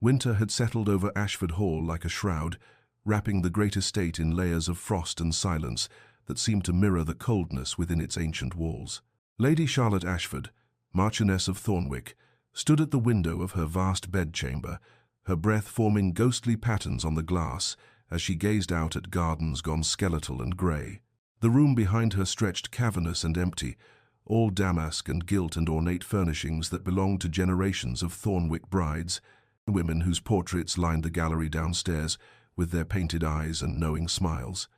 Winter had settled over Ashford Hall like a shroud, wrapping the great estate in layers of frost and silence that seemed to mirror the coldness within its ancient walls. Lady Charlotte Ashford, Marchioness of Thornwick, stood at the window of her vast bedchamber, her breath forming ghostly patterns on the glass as she gazed out at gardens gone skeletal and grey. The room behind her stretched cavernous and empty, all damask and gilt and ornate furnishings that belonged to generations of Thornwick brides, women whose portraits lined the gallery downstairs with their painted eyes and knowing smiles.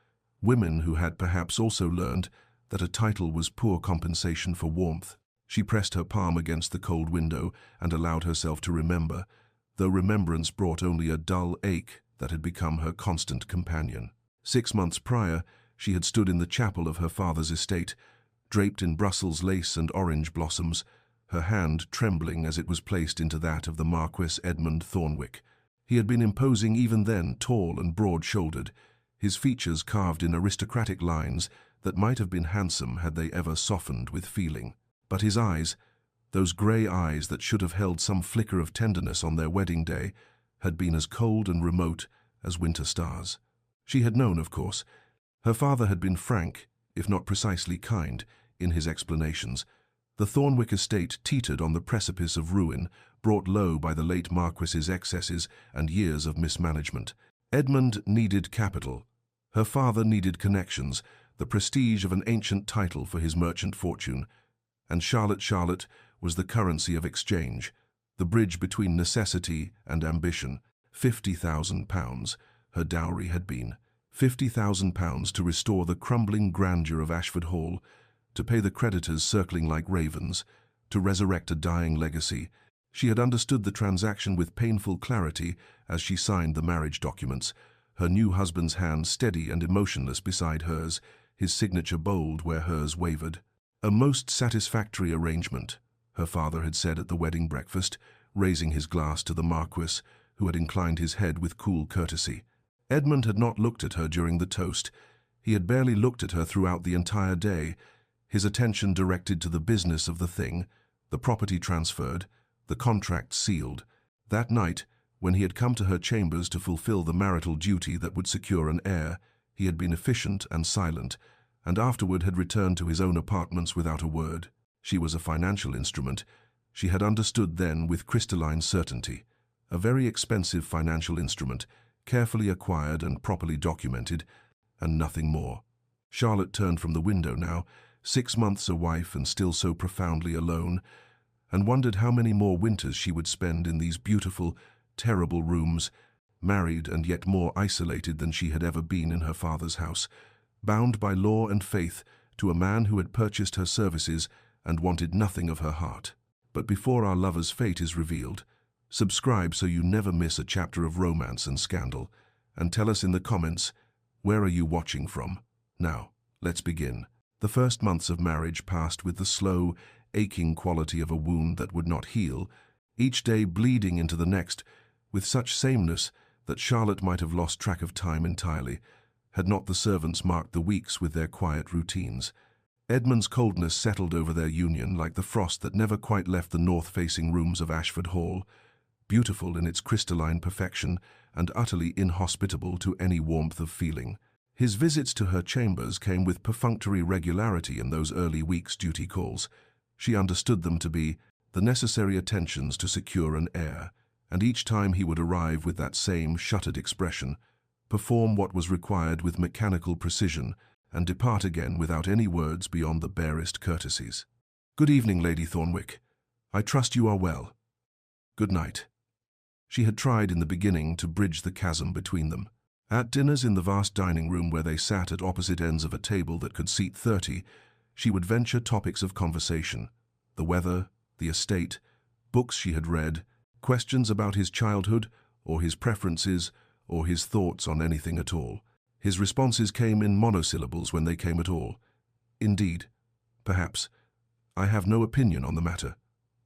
Women who had perhaps also learned that a title was poor compensation for warmth. She pressed her palm against the cold window and allowed herself to remember, though remembrance brought only a dull ache that had become her constant companion. 6 months prior, she had stood in the chapel of her father's estate, draped in Brussels lace and orange blossoms, her hand trembling as it was placed into that of the Marquis Edmund Thornwick. He had been imposing even then, tall and broad-shouldered, his features carved in aristocratic lines that might have been handsome had they ever softened with feeling. But his eyes, those grey eyes that should have held some flicker of tenderness on their wedding day, had been as cold and remote as winter stars. She had known, of course. Her father had been frank, if not precisely kind, in his explanations. The Thornwick estate teetered on the precipice of ruin, brought low by the late Marquis's excesses and years of mismanagement. Edmund needed capital. Her father needed connections, the prestige of an ancient title for his merchant fortune. And Charlotte was the currency of exchange, the bridge between necessity and ambition. £50,000, her dowry had been. £50,000 to restore the crumbling grandeur of Ashford Hall, to pay the creditors circling like ravens, to resurrect a dying legacy. She had understood the transaction with painful clarity as she signed the marriage documents, her new husband's hand steady and emotionless beside hers, his signature bold where hers wavered. A most satisfactory arrangement, her father had said at the wedding breakfast, raising his glass to the Marquis, who had inclined his head with cool courtesy. Edmund had not looked at her during the toast. He had barely looked at her throughout the entire day, his attention directed to the business of the thing, the property transferred, the contract sealed. That night, when he had come to her chambers to fulfill the marital duty that would secure an heir, he had been efficient and silent, and afterward had returned to his own apartments without a word. She was a financial instrument. She had understood then with crystalline certainty. A very expensive financial instrument, carefully acquired and properly documented, and nothing more. Charlotte turned from the window now, 6 months a wife and still so profoundly alone, and wondered how many more winters she would spend in these beautiful, terrible rooms, married and yet more isolated than she had ever been in her father's house, bound by law and faith to a man who had purchased her services and wanted nothing of her heart. But before our lover's fate is revealed, subscribe so you never miss a chapter of romance and scandal, and tell us in the comments, where are you watching from? Now, let's begin. The first months of marriage passed with the slow, aching quality of a wound that would not heal, each day bleeding into the next, with such sameness that Charlotte might have lost track of time entirely, had not the servants marked the weeks with their quiet routines. Edmund's coldness settled over their union like the frost that never quite left the north-facing rooms of Ashford Hall, beautiful in its crystalline perfection and utterly inhospitable to any warmth of feeling. His visits to her chambers came with perfunctory regularity in those early weeks' duty calls. She understood them to be the necessary attentions to secure an heir, and each time he would arrive with that same shuttered expression, perform what was required with mechanical precision, and depart again without any words beyond the barest courtesies. "Good evening, Lady Thornwick. I trust you are well. Good night." She had tried in the beginning to bridge the chasm between them. At dinners in the vast dining room where they sat at opposite ends of a table that could seat 30, she would venture topics of conversation: the weather, the estate, books she had read, questions about his childhood, or his preferences, or his thoughts on anything at all. His responses came in monosyllables when they came at all. "Indeed, perhaps, I have no opinion on the matter."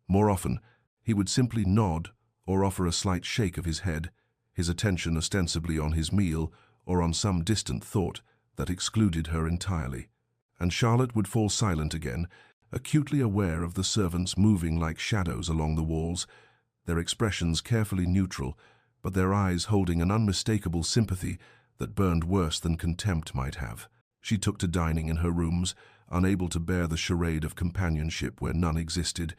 More often, he would simply nod or offer a slight shake of his head, his attention ostensibly on his meal or on some distant thought that excluded her entirely. And Charlotte would fall silent again, acutely aware of the servants moving like shadows along the walls, their expressions carefully neutral, but their eyes holding an unmistakable sympathy that burned worse than contempt might have. She took to dining in her rooms, unable to bear the charade of companionship where none existed,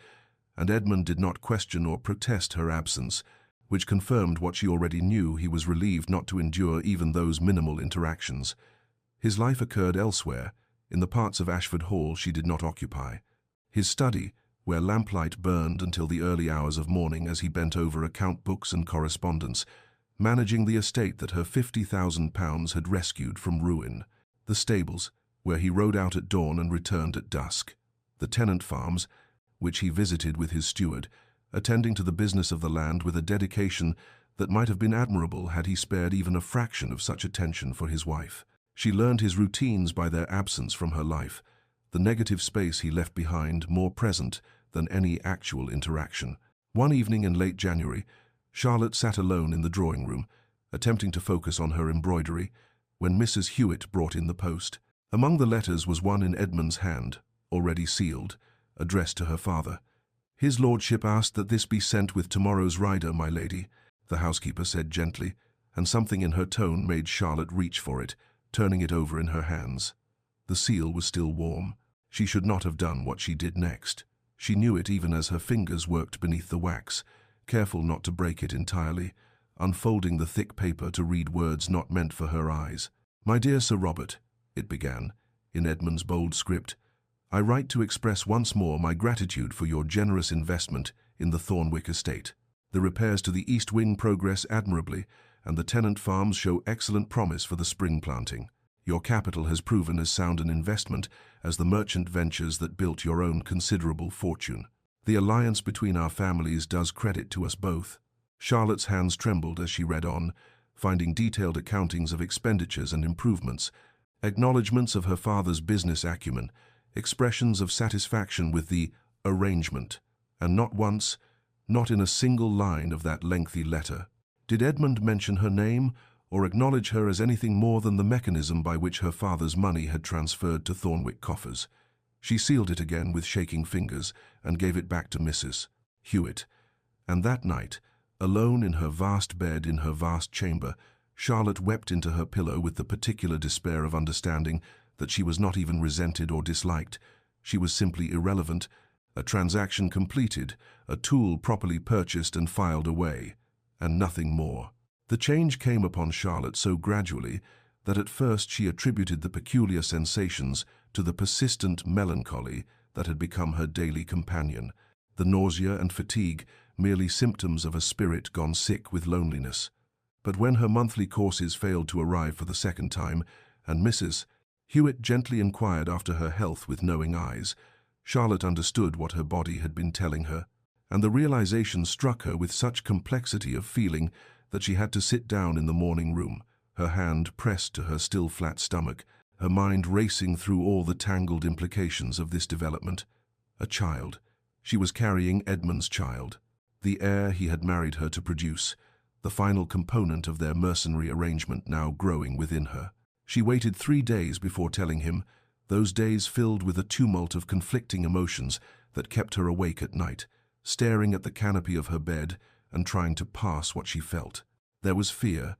and Edmund did not question or protest her absence, which confirmed what she already knew. He was relieved not to endure even those minimal interactions. His life occurred elsewhere, in the parts of Ashford Hall she did not occupy. His study, where lamplight burned until the early hours of morning as he bent over account books and correspondence, managing the estate that her £50,000 had rescued from ruin. The stables, where he rode out at dawn and returned at dusk. The tenant farms, which he visited with his steward, attending to the business of the land with a dedication that might have been admirable had he spared even a fraction of such attention for his wife. She learned his routines by their absence from her life, the negative space he left behind more present than any actual interaction. One evening in late January, Charlotte sat alone in the drawing room, attempting to focus on her embroidery, when Mrs. Hewitt brought in the post. Among the letters was one in Edmund's hand, already sealed, addressed to her father. "His lordship asked that this be sent with tomorrow's rider, my lady," the housekeeper said gently, and something in her tone made Charlotte reach for it, turning it over in her hands. The seal was still warm. She should not have done what she did next. She knew it even as her fingers worked beneath the wax, careful not to break it entirely, unfolding the thick paper to read words not meant for her eyes. "My dear Sir Robert," it began, in Edmund's bold script, "I write to express once more my gratitude for your generous investment in the Thornwick estate. The repairs to the east wing progress admirably, and the tenant farms show excellent promise for the spring planting. Your capital has proven as sound an investment as the merchant ventures that built your own considerable fortune. The alliance between our families does credit to us both." Charlotte's hands trembled as she read on, finding detailed accountings of expenditures and improvements, acknowledgments of her father's business acumen, expressions of satisfaction with the arrangement, and not once, not in a single line of that lengthy letter, did Edmund mention her name or acknowledge her as anything more than the mechanism by which her father's money had transferred to Thornwick coffers. She sealed it again with shaking fingers and gave it back to Mrs. Hewitt. And that night, alone in her vast bed in her vast chamber, Charlotte wept into her pillow with the particular despair of understanding that she was not even resented or disliked. She was simply irrelevant, a transaction completed, a tool properly purchased and filed away, and nothing more. The change came upon Charlotte so gradually that at first she attributed the peculiar sensations to the persistent melancholy that had become her daily companion, the nausea and fatigue merely symptoms of a spirit gone sick with loneliness. But when her monthly courses failed to arrive for the second time, and Mrs. Hewitt gently inquired after her health with knowing eyes, Charlotte understood what her body had been telling her, and the realization struck her with such complexity of feeling that she had to sit down in the morning room, her hand pressed to her still flat stomach, her mind racing through all the tangled implications of this development. A child. She was carrying Edmund's child, the heir he had married her to produce, the final component of their mercenary arrangement now growing within her. She waited 3 days before telling him, those days filled with a tumult of conflicting emotions that kept her awake at night, staring at the canopy of her bed and trying to pass what she felt. There was fear.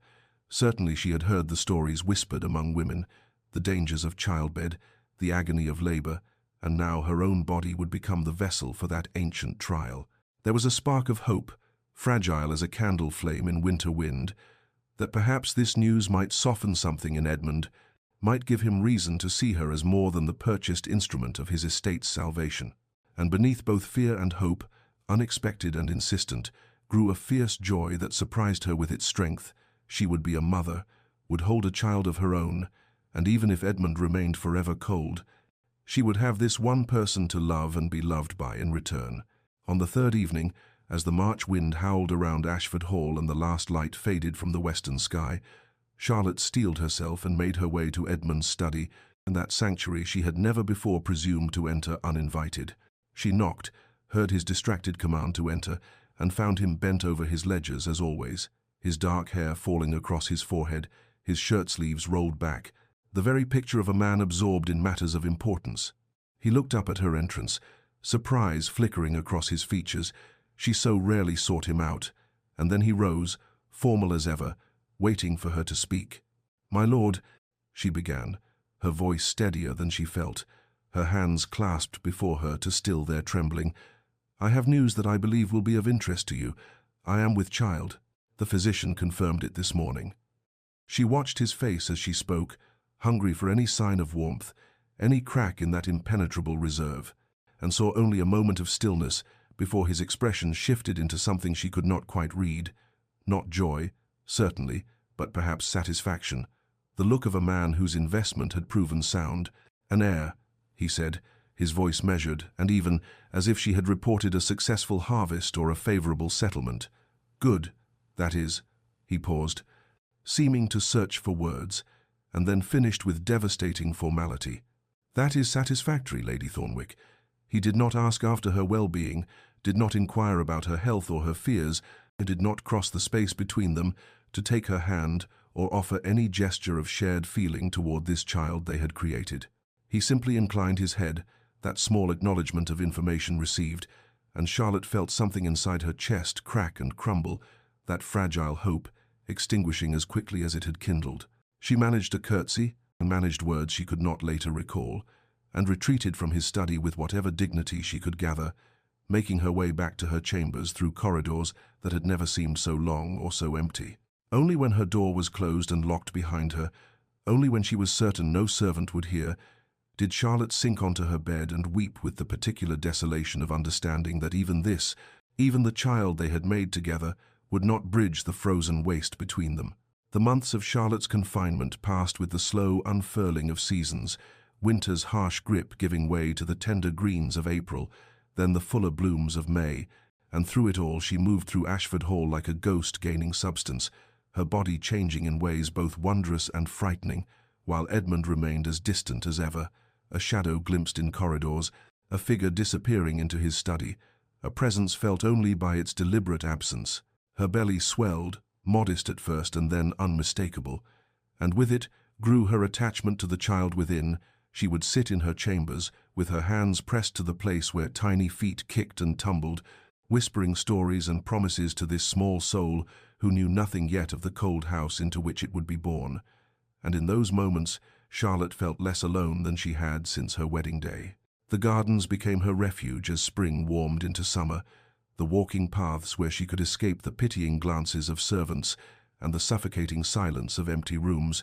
Certainly she had heard the stories whispered among women, the dangers of childbed, the agony of labor, and now her own body would become the vessel for that ancient trial. There was a spark of hope, fragile as a candle flame in winter wind, that perhaps this news might soften something in Edmund, might give him reason to see her as more than the purchased instrument of his estate's salvation. And beneath both fear and hope, unexpected and insistent, grew a fierce joy that surprised her with its strength. She would be a mother, would hold a child of her own, and even if Edmund remained forever cold, she would have this one person to love and be loved by in return. On the third evening, as the March wind howled around Ashford Hall and the last light faded from the western sky, Charlotte steeled herself and made her way to Edmund's study, in that sanctuary she had never before presumed to enter uninvited. She knocked, heard his distracted command to enter, and found him bent over his ledgers as always, his dark hair falling across his forehead, his shirt-sleeves rolled back, the very picture of a man absorbed in matters of importance. He looked up at her entrance, surprise flickering across his features, She so rarely sought him out, and then he rose, formal as ever, waiting for her to speak. "My lord," she began, her voice steadier than she felt, her hands clasped before her to still their trembling. "I have news that I believe will be of interest to you. I am with child." The physician confirmed it this morning. She watched his face as she spoke, hungry for any sign of warmth, any crack in that impenetrable reserve, and saw only a moment of stillness before his expression shifted into something she could not quite read. Not joy, certainly, but perhaps satisfaction. The look of a man whose investment had proven sound. "An heir," he said, his voice measured and even, as if she had reported a successful harvest or a favorable settlement. "Good, that is." He paused, seeming to search for words, and then finished with devastating formality. "That is satisfactory, Lady Thornwick." He did not ask after her well-being, did not inquire about her health or her fears, and did not cross the space between them to take her hand or offer any gesture of shared feeling toward this child they had created. He simply inclined his head, that small acknowledgement of information received, and Charlotte felt something inside her chest crack and crumble, that fragile hope extinguishing as quickly as it had kindled. She managed a curtsy, and managed words she could not later recall, and retreated from his study with whatever dignity she could gather, making her way back to her chambers through corridors that had never seemed so long or so empty. Only when her door was closed and locked behind her, only when she was certain no servant would hear, did Charlotte sink onto her bed and weep with the particular desolation of understanding that even this, even the child they had made together, would not bridge the frozen waste between them. The months of Charlotte's confinement passed with the slow unfurling of seasons, winter's harsh grip giving way to the tender greens of April, then the fuller blooms of May, and through it all she moved through Ashford Hall like a ghost gaining substance, her body changing in ways both wondrous and frightening, while Edmund remained as distant as ever, a shadow glimpsed in corridors, a figure disappearing into his study, a presence felt only by its deliberate absence. Her belly swelled, modest at first and then unmistakable, and with it grew her attachment to the child within. She would sit in her chambers, with her hands pressed to the place where tiny feet kicked and tumbled, whispering stories and promises to this small soul who knew nothing yet of the cold house into which it would be born. And in those moments, Charlotte felt less alone than she had since her wedding day. The gardens became her refuge as spring warmed into summer, the walking paths where she could escape the pitying glances of servants and the suffocating silence of empty rooms,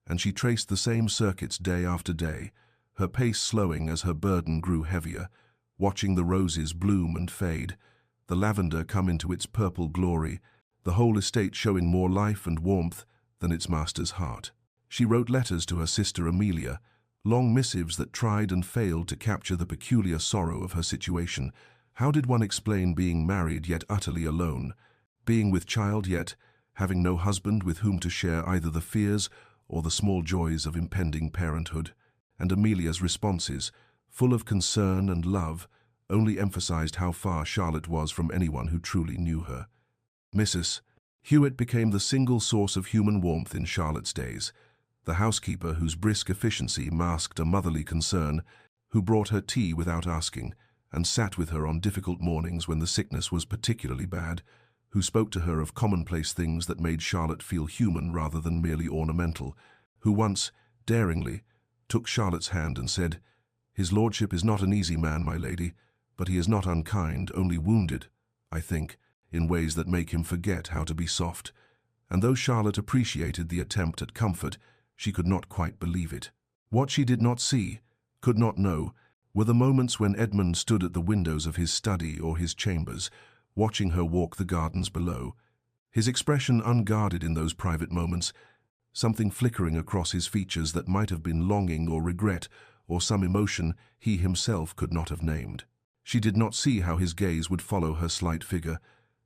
and she traced the same circuits day after day, her pace slowing as her burden grew heavier, watching the roses bloom and fade, the lavender come into its purple glory, the whole estate showing more life and warmth than its master's heart. She wrote letters to her sister Amelia, long missives that tried and failed to capture the peculiar sorrow of her situation. How did one explain being married yet utterly alone, being with child yet having no husband with whom to share either the fears or the small joys of impending parenthood? And Amelia's responses, full of concern and love, only emphasized how far Charlotte was from anyone who truly knew her. Mrs. Hewitt became the single source of human warmth in Charlotte's days, the housekeeper whose brisk efficiency masked a motherly concern, who brought her tea without asking, and sat with her on difficult mornings when the sickness was particularly bad, who spoke to her of commonplace things that made Charlotte feel human rather than merely ornamental, who once, daringly, took Charlotte's hand and said, "His lordship is not an easy man, my lady, but he is not unkind, only wounded, I think, in ways that make him forget how to be soft." And though Charlotte appreciated the attempt at comfort, she could not quite believe it. What she did not see, could not know, were the moments when Edmund stood at the windows of his study or his chambers, watching her walk the gardens below, his expression unguarded in those private moments, something flickering across his features that might have been longing or regret or some emotion he himself could not have named. She did not see how his gaze would follow her slight figure,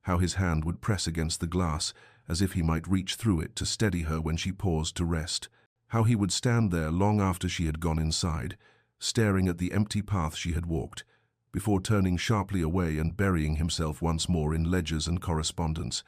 how his hand would press against the glass as if he might reach through it to steady her when she paused to rest, how he would stand there long after she had gone inside, staring at the empty path she had walked, before turning sharply away and burying himself once more in ledgers and correspondence,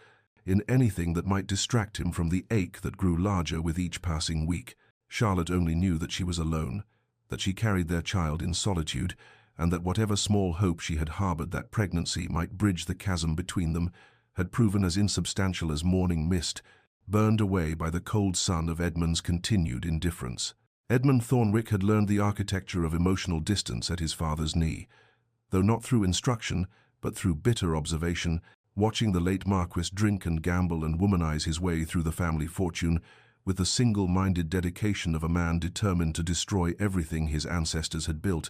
in anything that might distract him from the ache that grew larger with each passing week. Charlotte only knew that she was alone, that she carried their child in solitude, and that whatever small hope she had harbored that pregnancy might bridge the chasm between them had proven as insubstantial as morning mist, burned away by the cold sun of Edmund's continued indifference. Edmund Thornwick had learned the architecture of emotional distance at his father's knee, though not through instruction, but through bitter observation, watching the late Marquis drink and gamble and womanize his way through the family fortune with the single-minded dedication of a man determined to destroy everything his ancestors had built.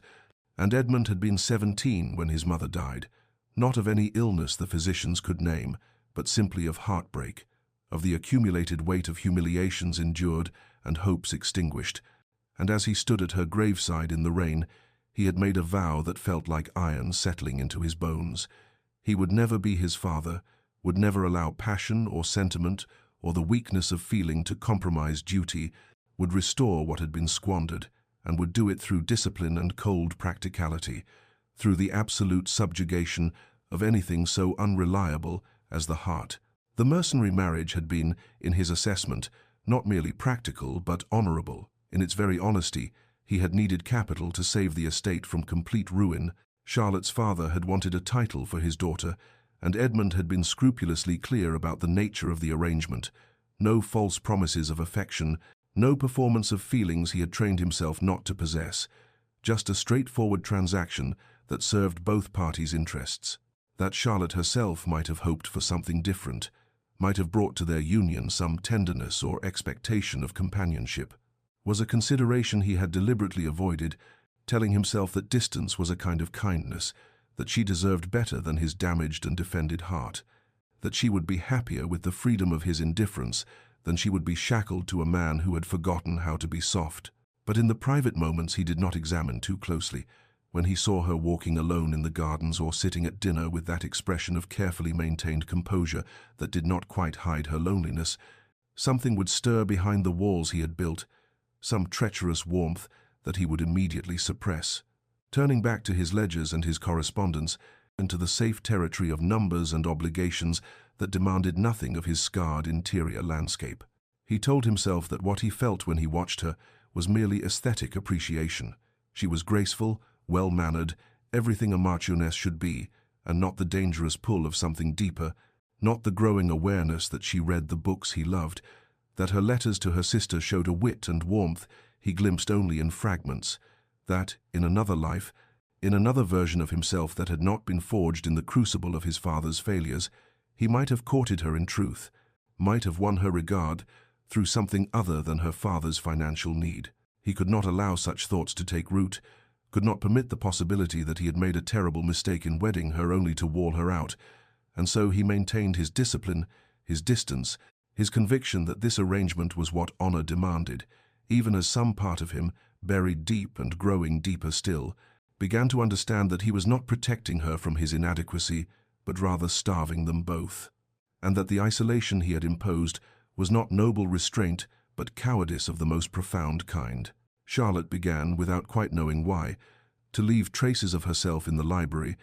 And Edmund had been 17 when his mother died, not of any illness the physicians could name, but simply of heartbreak, of the accumulated weight of humiliations endured and hopes extinguished. And as he stood at her graveside in the rain, he had made a vow that felt like iron settling into his bones. He would never be his father, would never allow passion or sentiment or the weakness of feeling to compromise duty, would restore what had been squandered, and would do it through discipline and cold practicality, through the absolute subjugation of anything so unreliable as the heart. The mercenary marriage had been, in his assessment, not merely practical but honorable. In its very honesty, he had needed capital to save the estate from complete ruin. Charlotte's father had wanted a title for his daughter, and Edmund had been scrupulously clear about the nature of the arrangement. No false promises of affection, no performance of feelings he had trained himself not to possess, just a straightforward transaction that served both parties' interests. That Charlotte herself might have hoped for something different, might have brought to their union some tenderness or expectation of companionship, was a consideration he had deliberately avoided, telling himself that distance was a kind of kindness, that she deserved better than his damaged and defended heart, that she would be happier with the freedom of his indifference than she would be shackled to a man who had forgotten how to be soft. But in the private moments he did not examine too closely, when he saw her walking alone in the gardens or sitting at dinner with that expression of carefully maintained composure that did not quite hide her loneliness, something would stir behind the walls he had built, some treacherous warmth that he would immediately suppress. Turning back to his ledgers and his correspondence, and to the safe territory of numbers and obligations that demanded nothing of his scarred interior landscape, he told himself that what he felt when he watched her was merely aesthetic appreciation. She was graceful, well-mannered, everything a marchioness should be, and not the dangerous pull of something deeper, not the growing awareness that she read the books he loved, that her letters to her sister showed a wit and warmth he glimpsed only in fragments, that, in another life, in another version of himself that had not been forged in the crucible of his father's failures, he might have courted her in truth, might have won her regard through something other than her father's financial need. He could not allow such thoughts to take root, could not permit the possibility that he had made a terrible mistake in wedding her only to wall her out, and so he maintained his discipline, his distance, his conviction that this arrangement was what honor demanded, even as some part of him, buried deep and growing deeper still, began to understand that he was not protecting her from his inadequacy, but rather starving them both, and that the isolation he had imposed was not noble restraint, but cowardice of the most profound kind. Charlotte began, without quite knowing why, to leave traces of herself in the library,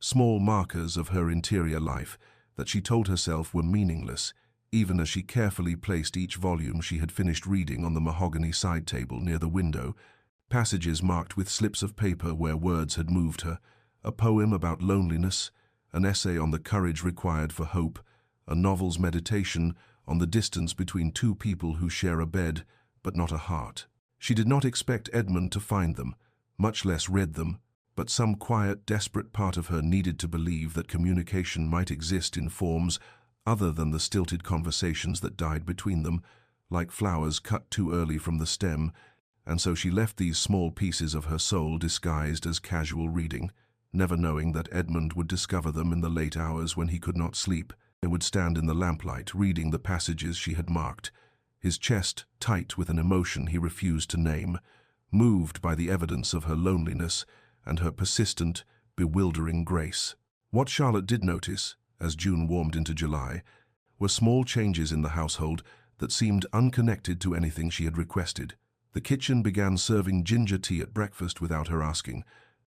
small markers of her interior life that she told herself were meaningless, even as she carefully placed each volume she had finished reading on the mahogany side table near the window, passages marked with slips of paper where words had moved her, a poem about loneliness, an essay on the courage required for hope, a novel's meditation on the distance between two people who share a bed but not a heart. She did not expect Edmund to find them, much less read them, but some quiet, desperate part of her needed to believe that communication might exist in forms other than the stilted conversations that died between them, like flowers cut too early from the stem, and so she left these small pieces of her soul disguised as casual reading, never knowing that Edmund would discover them in the late hours when he could not sleep and would stand in the lamplight reading the passages she had marked, his chest tight with an emotion he refused to name, moved by the evidence of her loneliness and her persistent, bewildering grace. What Charlotte did notice, as June warmed into July, were small changes in the household that seemed unconnected to anything she had requested. The kitchen began serving ginger tea at breakfast without her asking,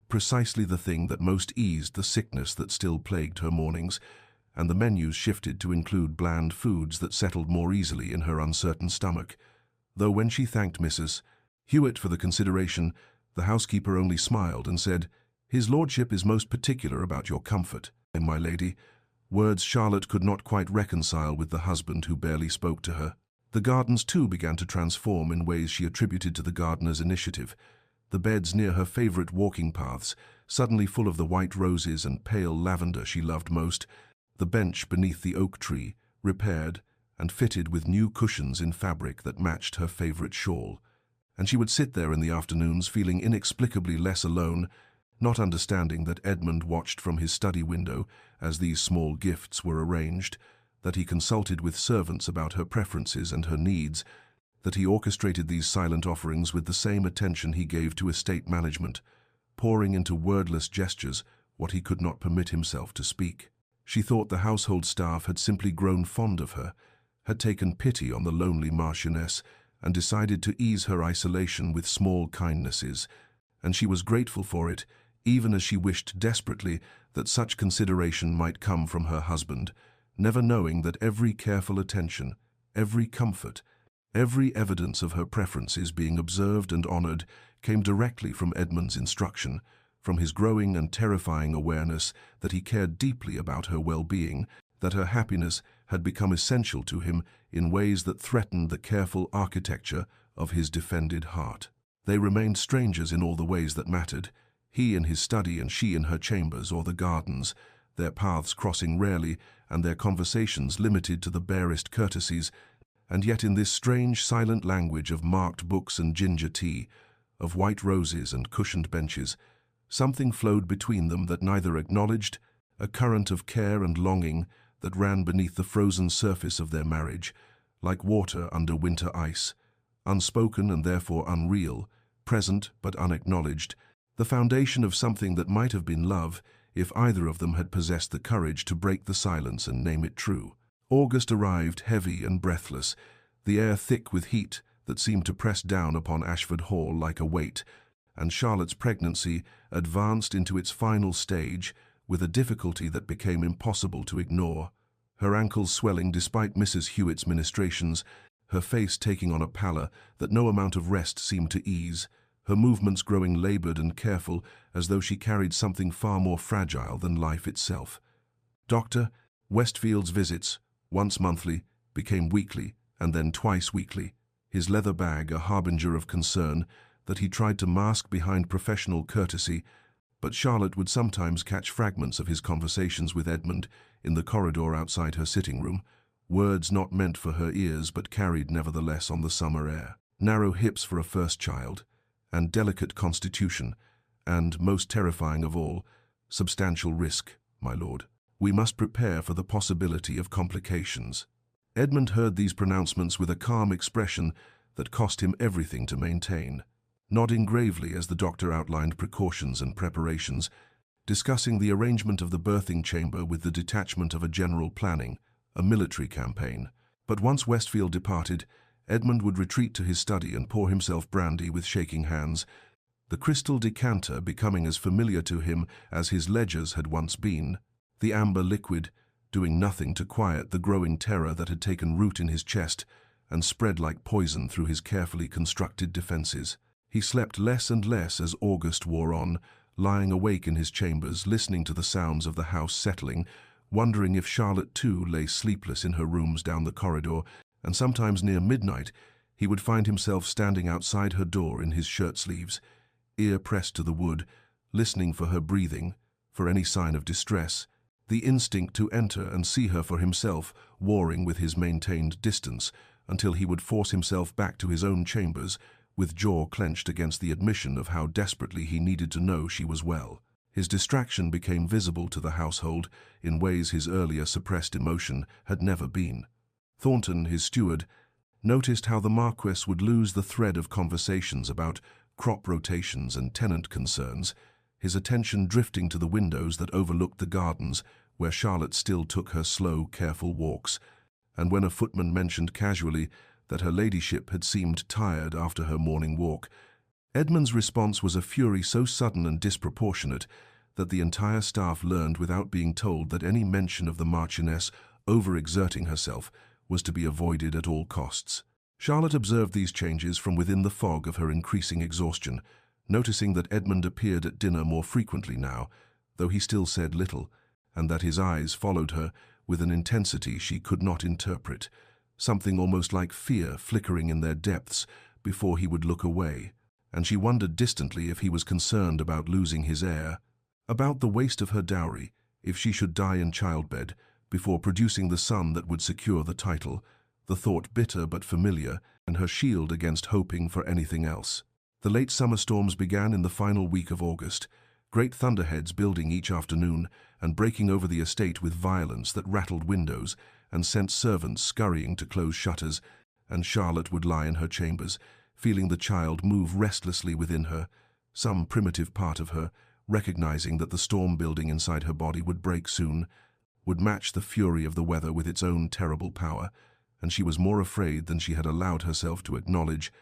precisely the thing that most eased the sickness that still plagued her mornings, and the menus shifted to include bland foods that settled more easily in her uncertain stomach. Though when she thanked Mrs. Hewitt for the consideration, the housekeeper only smiled and said, "His lordship is most particular about your comfort, my lady," words Charlotte could not quite reconcile with the husband who barely spoke to her. The gardens too began to transform in ways she attributed to the gardener's initiative. The beds near her favorite walking paths, suddenly full of the white roses and pale lavender she loved most, the bench beneath the oak tree, repaired and fitted with new cushions in fabric that matched her favorite shawl. And she would sit there in the afternoons feeling inexplicably less alone, not understanding that Edmund watched from his study window as these small gifts were arranged, that he consulted with servants about her preferences and her needs, that he orchestrated these silent offerings with the same attention he gave to estate management, pouring into wordless gestures what he could not permit himself to speak. She thought the household staff had simply grown fond of her, had taken pity on the lonely Marchioness, and decided to ease her isolation with small kindnesses, and she was grateful for it, even as she wished desperately that such consideration might come from her husband, never knowing that every careful attention, every comfort, every evidence of her preferences being observed and honored came directly from Edmund's instruction, from his growing and terrifying awareness that he cared deeply about her well-being, that her happiness had become essential to him in ways that threatened the careful architecture of his defended heart. They remained strangers in all the ways that mattered, he in his study and she in her chambers or the gardens, their paths crossing rarely and their conversations limited to the barest courtesies, and yet in this strange silent language of marked books and ginger tea, of white roses and cushioned benches, something flowed between them that neither acknowledged, a current of care and longing that ran beneath the frozen surface of their marriage, like water under winter ice, unspoken and therefore unreal, present but unacknowledged, the foundation of something that might have been love if either of them had possessed the courage to break the silence and name it true. August arrived heavy and breathless, the air thick with heat that seemed to press down upon Ashford Hall like a weight, and Charlotte's pregnancy advanced into its final stage with a difficulty that became impossible to ignore. Her ankles swelling despite Mrs. Hewitt's ministrations, her face taking on a pallor that no amount of rest seemed to ease, her movements growing labored and careful as though she carried something far more fragile than life itself. Dr. Westfield's visits, once monthly, became weekly and then twice weekly, his leather bag a harbinger of concern that he tried to mask behind professional courtesy, but Charlotte would sometimes catch fragments of his conversations with Edmund in the corridor outside her sitting room, words not meant for her ears but carried nevertheless on the summer air. Narrow hips for a first child, and delicate constitution, and, most terrifying of all, substantial risk, my lord. We must prepare for the possibility of complications. Edmund heard these pronouncements with a calm expression that cost him everything to maintain, nodding gravely as the doctor outlined precautions and preparations, discussing the arrangement of the birthing chamber with the detachment of a general planning, a military campaign. But once Westfield departed, Edmund would retreat to his study and pour himself brandy with shaking hands, the crystal decanter becoming as familiar to him as his ledgers had once been, the amber liquid doing nothing to quiet the growing terror that had taken root in his chest and spread like poison through his carefully constructed defenses. He slept less and less as August wore on, lying awake in his chambers, listening to the sounds of the house settling, wondering if Charlotte too lay sleepless in her rooms down the corridor, and sometimes near midnight he would find himself standing outside her door in his shirt-sleeves, ear pressed to the wood, listening for her breathing, for any sign of distress, the instinct to enter and see her for himself, warring with his maintained distance, until he would force himself back to his own chambers, with jaw clenched against the admission of how desperately he needed to know she was well. His distraction became visible to the household in ways his earlier suppressed emotion had never been. Thornton, his steward, noticed how the Marquess would lose the thread of conversations about crop rotations and tenant concerns, his attention drifting to the windows that overlooked the gardens where Charlotte still took her slow, careful walks, and when a footman mentioned casually that her ladyship had seemed tired after her morning walk, Edmund's response was a fury so sudden and disproportionate that the entire staff learned without being told that any mention of the Marchioness overexerting herself was to be avoided at all costs. Charlotte observed these changes from within the fog of her increasing exhaustion, noticing that Edmund appeared at dinner more frequently now, though he still said little, and that his eyes followed her with an intensity she could not interpret, something almost like fear flickering in their depths before he would look away, and she wondered distantly if he was concerned about losing his heir, about the waste of her dowry, if she should die in childbed before producing the son that would secure the title, the thought bitter but familiar, and her shield against hoping for anything else. The late summer storms began in the final week of August, great thunderheads building each afternoon and breaking over the estate with violence that rattled windows and sent servants scurrying to close shutters, and Charlotte would lie in her chambers, feeling the child move restlessly within her, some primitive part of her, recognizing that the storm building inside her body would break soon, would match the fury of the weather with its own terrible power, and she was more afraid than she had allowed herself to acknowledge,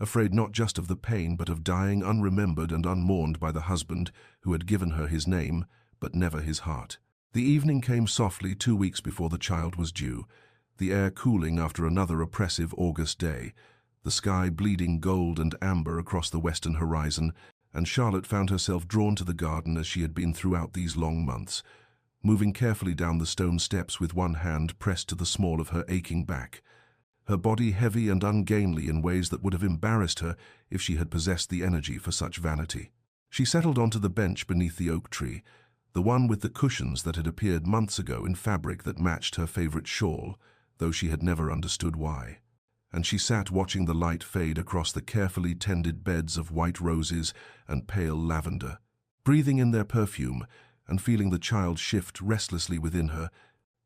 afraid not just of the pain but of dying unremembered and unmourned by the husband who had given her his name, but never his heart. The evening came softly 2 weeks before the child was due, the air cooling after another oppressive August day, the sky bleeding gold and amber across the western horizon, and Charlotte found herself drawn to the garden as she had been throughout these long months, moving carefully down the stone steps with one hand pressed to the small of her aching back, her body heavy and ungainly in ways that would have embarrassed her if she had possessed the energy for such vanity. She settled onto the bench beneath the oak tree, the one with the cushions that had appeared months ago in fabric that matched her favorite shawl, though she had never understood why. And she sat watching the light fade across the carefully tended beds of white roses and pale lavender, breathing in their perfume and feeling the child shift restlessly within her,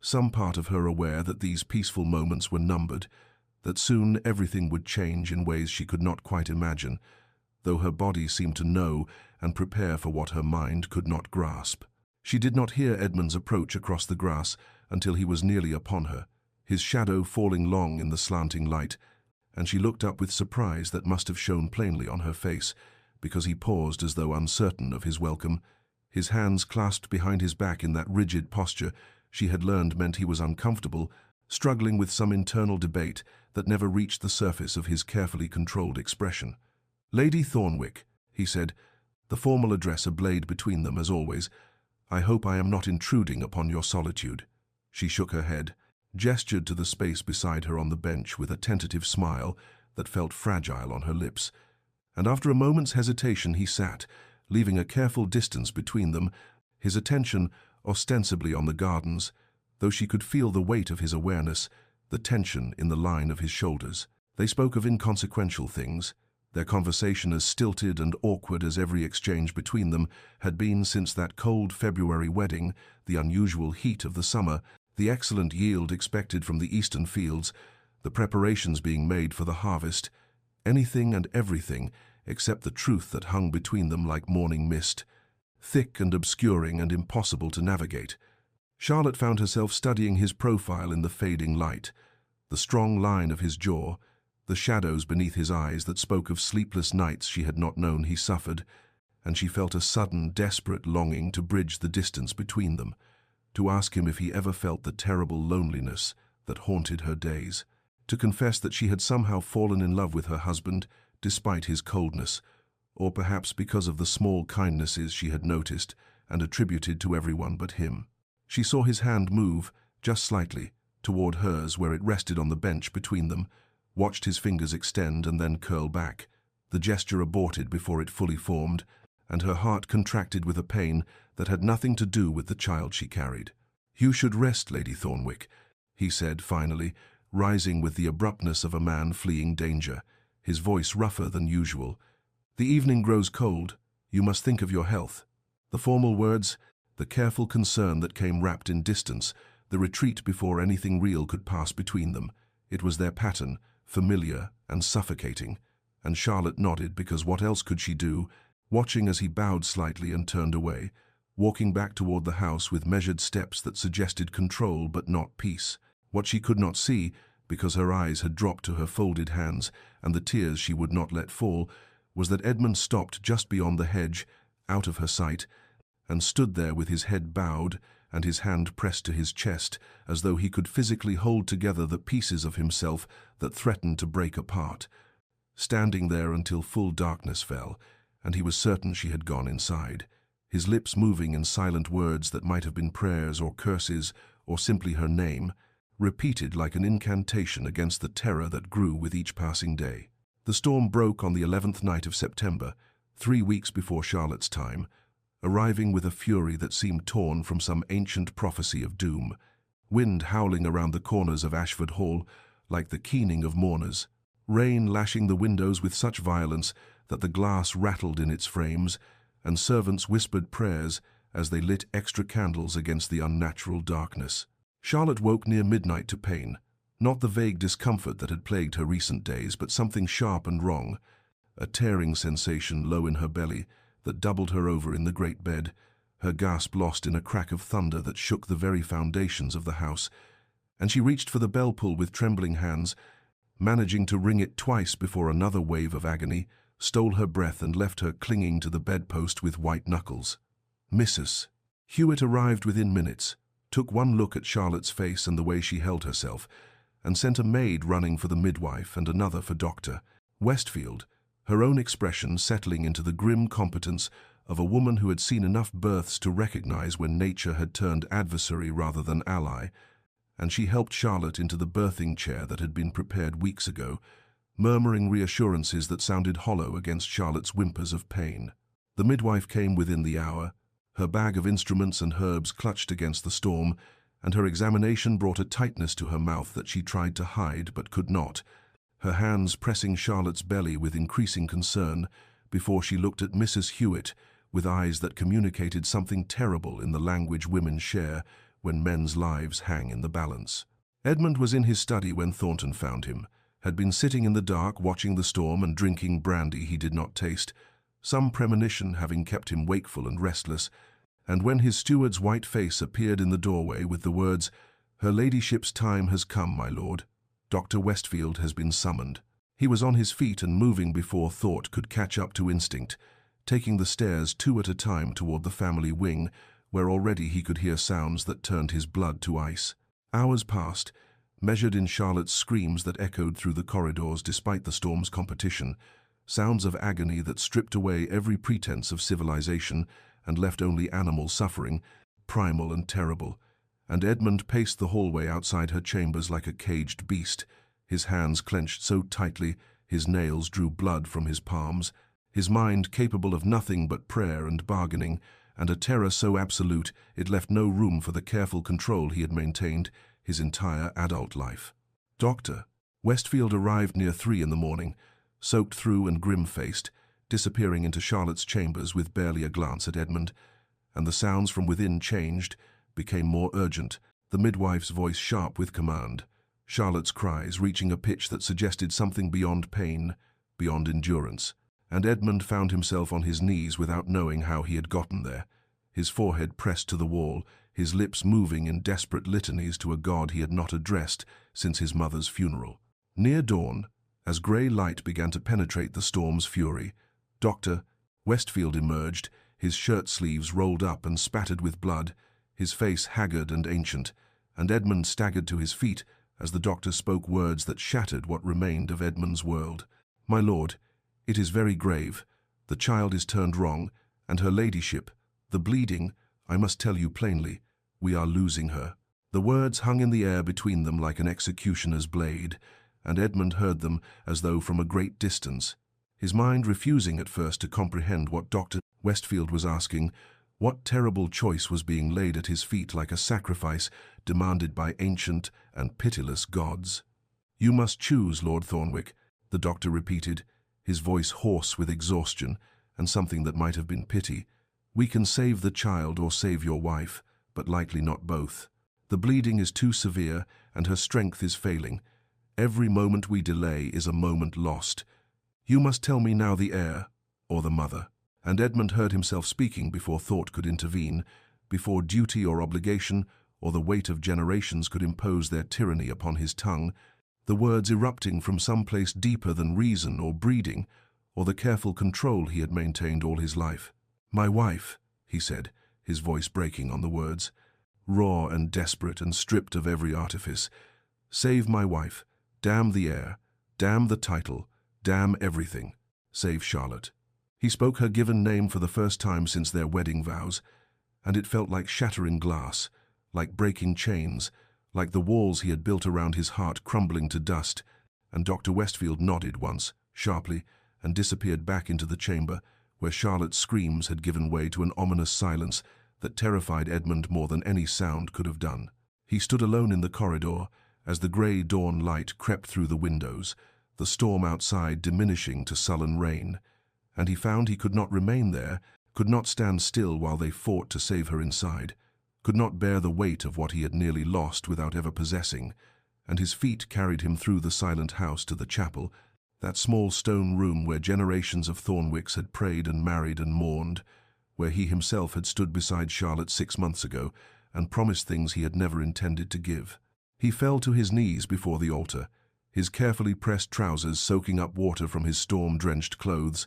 some part of her aware that these peaceful moments were numbered, that soon everything would change in ways she could not quite imagine, though her body seemed to know and prepare for what her mind could not grasp. She did not hear Edmund's approach across the grass until he was nearly upon her, his shadow falling long in the slanting light, and she looked up with surprise that must have shown plainly on her face, because he paused as though uncertain of his welcome, his hands clasped behind his back in that rigid posture she had learned meant he was uncomfortable, struggling with some internal debate that never reached the surface of his carefully controlled expression. "Lady Thornwick," he said, the formal address ablaze between them as always, "I hope I am not intruding upon your solitude." She shook her head, gestured to the space beside her on the bench with a tentative smile that felt fragile on her lips, and after a moment's hesitation he sat, leaving a careful distance between them, his attention ostensibly on the gardens, though she could feel the weight of his awareness, the tension in the line of his shoulders. They spoke of inconsequential things, their conversation as stilted and awkward as every exchange between them had been since that cold February wedding, the unusual heat of the summer, the excellent yield expected from the eastern fields, the preparations being made for the harvest, anything and everything except the truth that hung between them like morning mist, thick and obscuring and impossible to navigate. Charlotte found herself studying his profile in the fading light, the strong line of his jaw, the shadows beneath his eyes that spoke of sleepless nights she had not known he suffered, and she felt a sudden, desperate longing to bridge the distance between them, to ask him if he ever felt the terrible loneliness that haunted her days, to confess that she had somehow fallen in love with her husband despite his coldness, or perhaps because of the small kindnesses she had noticed and attributed to everyone but him. She saw his hand move, just slightly, toward hers where it rested on the bench between them, watched his fingers extend and then curl back, the gesture aborted before it fully formed, and her heart contracted with a pain that had nothing to do with the child she carried. "You should rest, Lady Thornwick," he said finally, rising with the abruptness of a man fleeing danger, his voice rougher than usual. "The evening grows cold. You must think of your health." The formal words, the careful concern that came wrapped in distance, the retreat before anything real could pass between them. It was their pattern, familiar and suffocating, and Charlotte nodded because what else could she do, watching as he bowed slightly and turned away, walking back toward the house with measured steps that suggested control but not peace. What she could not see, because her eyes had dropped to her folded hands and the tears she would not let fall, was that Edmund stopped just beyond the hedge, out of her sight, and stood there with his head bowed and his hand pressed to his chest, as though he could physically hold together the pieces of himself that threatened to break apart, standing there until full darkness fell, and he was certain she had gone inside, his lips moving in silent words that might have been prayers or curses or simply her name, repeated like an incantation against the terror that grew with each passing day. The storm broke on the 11th night of September, 3 weeks before Charlotte's time, arriving with a fury that seemed torn from some ancient prophecy of doom, wind howling around the corners of Ashford Hall like the keening of mourners, rain lashing the windows with such violence that the glass rattled in its frames, and servants whispered prayers as they lit extra candles against the unnatural darkness. Charlotte woke near midnight to pain, not the vague discomfort that had plagued her recent days, but something sharp and wrong, a tearing sensation low in her belly that doubled her over in the great bed, her gasp lost in a crack of thunder that shook the very foundations of the house, and she reached for the bell pull with trembling hands, managing to ring it twice before another wave of agony stole her breath and left her clinging to the bedpost with white knuckles. Mrs. Hewitt arrived within minutes, took one look at Charlotte's face and the way she held herself, and sent a maid running for the midwife and another for Dr. Westfield, her own expression settling into the grim competence of a woman who had seen enough births to recognize when nature had turned adversary rather than ally, and she helped Charlotte into the birthing chair that had been prepared weeks ago, murmuring reassurances that sounded hollow against Charlotte's whimpers of pain. The midwife came within the hour, her bag of instruments and herbs clutched against the storm, and her examination brought a tightness to her mouth that she tried to hide but could not, her hands pressing Charlotte's belly with increasing concern before she looked at Mrs. Hewitt with eyes that communicated something terrible in the language women share when men's lives hang in the balance. Edmund was in his study when Thornton found him, had been sitting in the dark watching the storm and drinking brandy he did not taste, some premonition having kept him wakeful and restless, and when his steward's white face appeared in the doorway with the words, "Her ladyship's time has come, my lord. Dr. Westfield has been summoned." He was on his feet and moving before thought could catch up to instinct, taking the stairs 2 at a time toward the family wing, where already he could hear sounds that turned his blood to ice. Hours passed, measured in Charlotte's screams that echoed through the corridors despite the storm's competition, sounds of agony that stripped away every pretense of civilization and left only animal suffering, primal and terrible, and Edmund paced the hallway outside her chambers like a caged beast, his hands clenched so tightly his nails drew blood from his palms, his mind capable of nothing but prayer and bargaining, and a terror so absolute it left no room for the careful control he had maintained his entire adult life. Dr. Westfield arrived near 3 in the morning, soaked through and grim-faced, disappearing into Charlotte's chambers with barely a glance at Edmund, and the sounds from within changed, became more urgent, the midwife's voice sharp with command, Charlotte's cries reaching a pitch that suggested something beyond pain, beyond endurance, and Edmund found himself on his knees without knowing how he had gotten there, his forehead pressed to the wall, his lips moving in desperate litanies to a god he had not addressed since his mother's funeral. Near dawn, as grey light began to penetrate the storm's fury, Dr. Westfield emerged, his shirt sleeves rolled up and spattered with blood, his face haggard and ancient, and Edmund staggered to his feet as the doctor spoke words that shattered what remained of Edmund's world. "My lord, it is very grave. The child is turned wrong, and her ladyship, the bleeding, I must tell you plainly, we are losing her." The words hung in the air between them like an executioner's blade, and Edmund heard them as though from a great distance, his mind refusing at first to comprehend what Dr. Westfield was asking, what terrible choice was being laid at his feet like a sacrifice demanded by ancient and pitiless gods. "You must choose, Lord Thornwick," the doctor repeated, his voice hoarse with exhaustion and something that might have been pity. "We can save the child or save your wife, but likely not both. The bleeding is too severe and her strength is failing. Every moment we delay is a moment lost. You must tell me now the heir or the mother." And Edmund heard himself speaking before thought could intervene, before duty or obligation or the weight of generations could impose their tyranny upon his tongue, the words erupting from some place deeper than reason or breeding, or the careful control he had maintained all his life. "My wife," he said, his voice breaking on the words, raw and desperate and stripped of every artifice. "Save my wife. Damn the heir. Damn the title. Damn everything. Save Charlotte." He spoke her given name for the first time since their wedding vows, and it felt like shattering glass, like breaking chains, like the walls he had built around his heart crumbling to dust, and Dr. Westfield nodded once, sharply, and disappeared back into the chamber, where Charlotte's screams had given way to an ominous silence that terrified Edmund more than any sound could have done. He stood alone in the corridor as the grey dawn light crept through the windows, the storm outside diminishing to sullen rain, and he found he could not remain there, could not stand still while they fought to save her inside, could not bear the weight of what he had nearly lost without ever possessing, and his feet carried him through the silent house to the chapel, that small stone room where generations of Thornwicks had prayed and married and mourned, where he himself had stood beside Charlotte 6 months ago and promised things he had never intended to give. He fell to his knees before the altar, his carefully pressed trousers soaking up water from his storm-drenched clothes,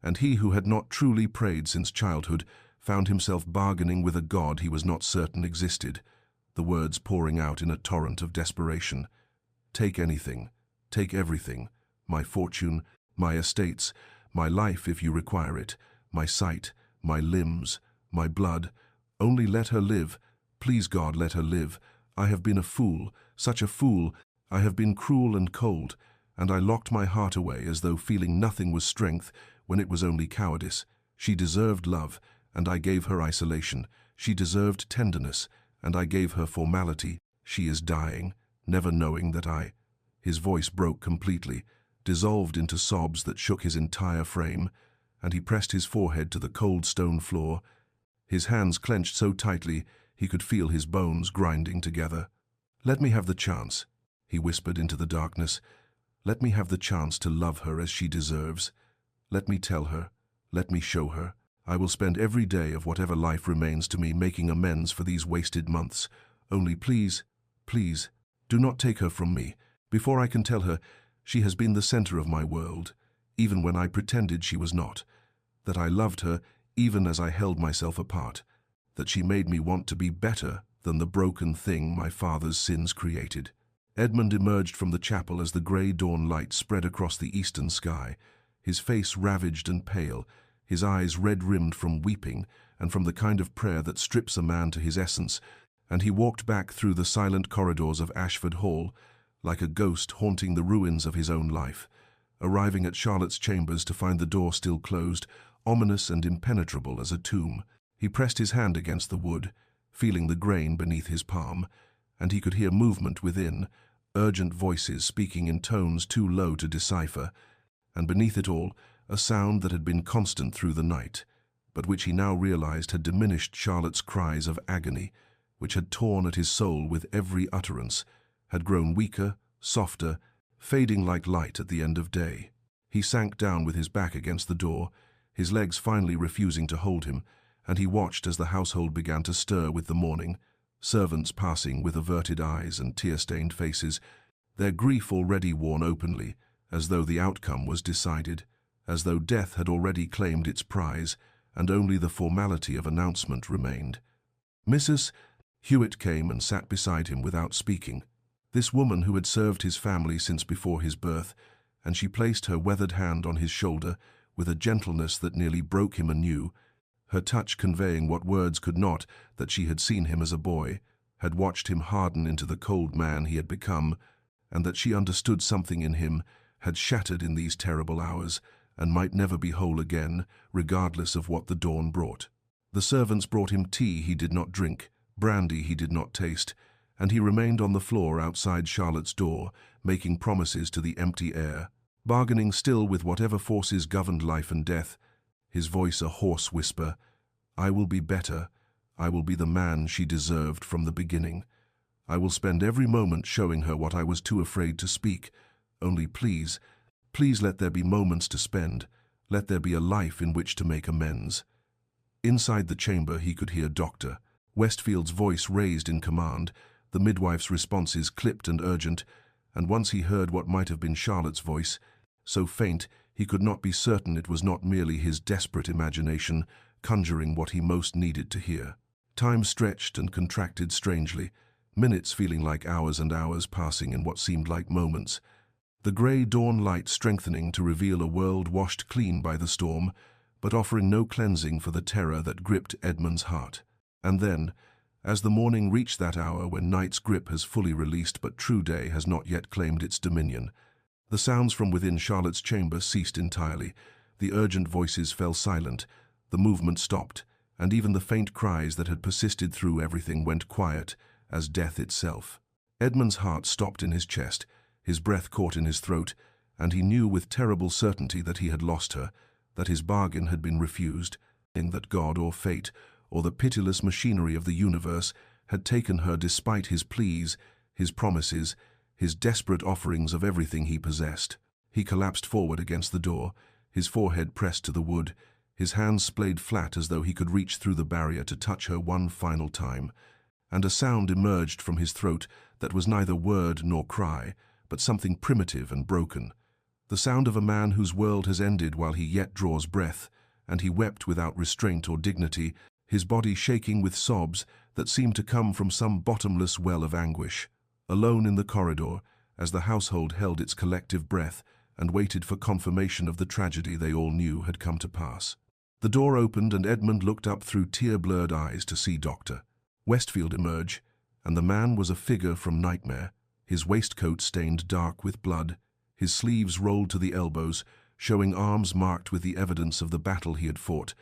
and he who had not truly prayed since childhood found himself bargaining with a God he was not certain existed, the words pouring out in a torrent of desperation. Take anything, take everything, my fortune, my estates, my life if you require it, my sight, my limbs, my blood. Only let her live. Please God, let her live. I have been a fool, such a fool. I have been cruel and cold, and I locked my heart away as though feeling nothing was strength when it was only cowardice. She deserved love, and I gave her isolation. She deserved tenderness, and I gave her formality. She is dying, never knowing that I... His voice broke completely, dissolved into sobs that shook his entire frame, and he pressed his forehead to the cold stone floor. His hands clenched so tightly he could feel his bones grinding together. "Let me have the chance," he whispered into the darkness. "Let me have the chance to love her as she deserves. Let me tell her. Let me show her. I will spend every day of whatever life remains to me making amends for these wasted months. Only please, please, do not take her from me. Before I can tell her, she has been the center of my world, even when I pretended she was not. That I loved her even as I held myself apart. That she made me want to be better than the broken thing my father's sins created." Edmund emerged from the chapel as the grey dawn light spread across the eastern sky, his face ravaged and pale, his eyes red-rimmed from weeping and from the kind of prayer that strips a man to his essence, and he walked back through the silent corridors of Ashford Hall, like a ghost haunting the ruins of his own life, arriving at Charlotte's chambers to find the door still closed, ominous and impenetrable as a tomb. He pressed his hand against the wood, feeling the grain beneath his palm, and he could hear movement within, urgent voices speaking in tones too low to decipher, and beneath it all, a sound that had been constant through the night, but which he now realized had diminished Charlotte's cries of agony, which had torn at his soul with every utterance, had grown weaker, softer, fading like light at the end of day. He sank down with his back against the door, his legs finally refusing to hold him, and he watched as the household began to stir with the morning, servants passing with averted eyes and tear-stained faces, their grief already worn openly, as though the outcome was decided, as though death had already claimed its prize, and only the formality of announcement remained. Mrs. Hewitt came and sat beside him without speaking, this woman who had served his family since before his birth, and she placed her weathered hand on his shoulder with a gentleness that nearly broke him anew, her touch conveying what words could not, that she had seen him as a boy, had watched him harden into the cold man he had become, and that she understood something in him, had shattered in these terrible hours, and might never be whole again, regardless of what the dawn brought. The servants brought him tea he did not drink, brandy he did not taste, and he remained on the floor outside Charlotte's door, making promises to the empty air, bargaining still with whatever forces governed life and death, his voice a hoarse whisper. "I will be better. I will be the man she deserved from the beginning. I will spend every moment showing her what I was too afraid to speak. Only please, please let there be moments to spend. Let there be a life in which to make amends." Inside the chamber he could hear Dr. Westfield's voice raised in command, the midwife's responses clipped and urgent, and once he heard what might have been Charlotte's voice, so faint he could not be certain it was not merely his desperate imagination conjuring what he most needed to hear. Time stretched and contracted strangely, minutes feeling like hours and hours passing in what seemed like moments. The grey dawn light strengthening to reveal a world washed clean by the storm, but offering no cleansing for the terror that gripped Edmund's heart. And then, as the morning reached that hour when night's grip has fully released but true day has not yet claimed its dominion, the sounds from within Charlotte's chamber ceased entirely, the urgent voices fell silent, the movement stopped, and even the faint cries that had persisted through everything went quiet as death itself. Edmund's heart stopped in his chest, his breath caught in his throat, and he knew with terrible certainty that he had lost her, that his bargain had been refused, and that God or fate, or the pitiless machinery of the universe, had taken her despite his pleas, his promises, his desperate offerings of everything he possessed. He collapsed forward against the door, his forehead pressed to the wood, his hands splayed flat as though he could reach through the barrier to touch her one final time, and a sound emerged from his throat that was neither word nor cry, but something primitive and broken. The sound of a man whose world has ended while he yet draws breath, and he wept without restraint or dignity, his body shaking with sobs that seemed to come from some bottomless well of anguish. Alone in the corridor, as the household held its collective breath and waited for confirmation of the tragedy they all knew had come to pass. The door opened and Edmund looked up through tear-blurred eyes to see Dr. Westfield emerge, and the man was a figure from nightmare, his waistcoat stained dark with blood, his sleeves rolled to the elbows, showing arms marked with the evidence of the battle he had fought,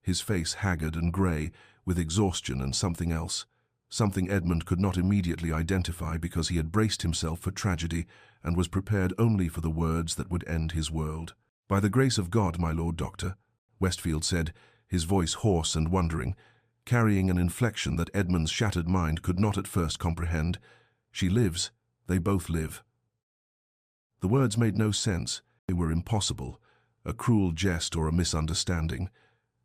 his face haggard and grey, with exhaustion and something else, something Edmund could not immediately identify because he had braced himself for tragedy and was prepared only for the words that would end his world. "By the grace of God, my Lord Doctor," Westfield said, his voice hoarse and wondering, carrying an inflection that Edmund's shattered mind could not at first comprehend. "She lives. They both live." The words made no sense. They were impossible, a cruel jest or a misunderstanding,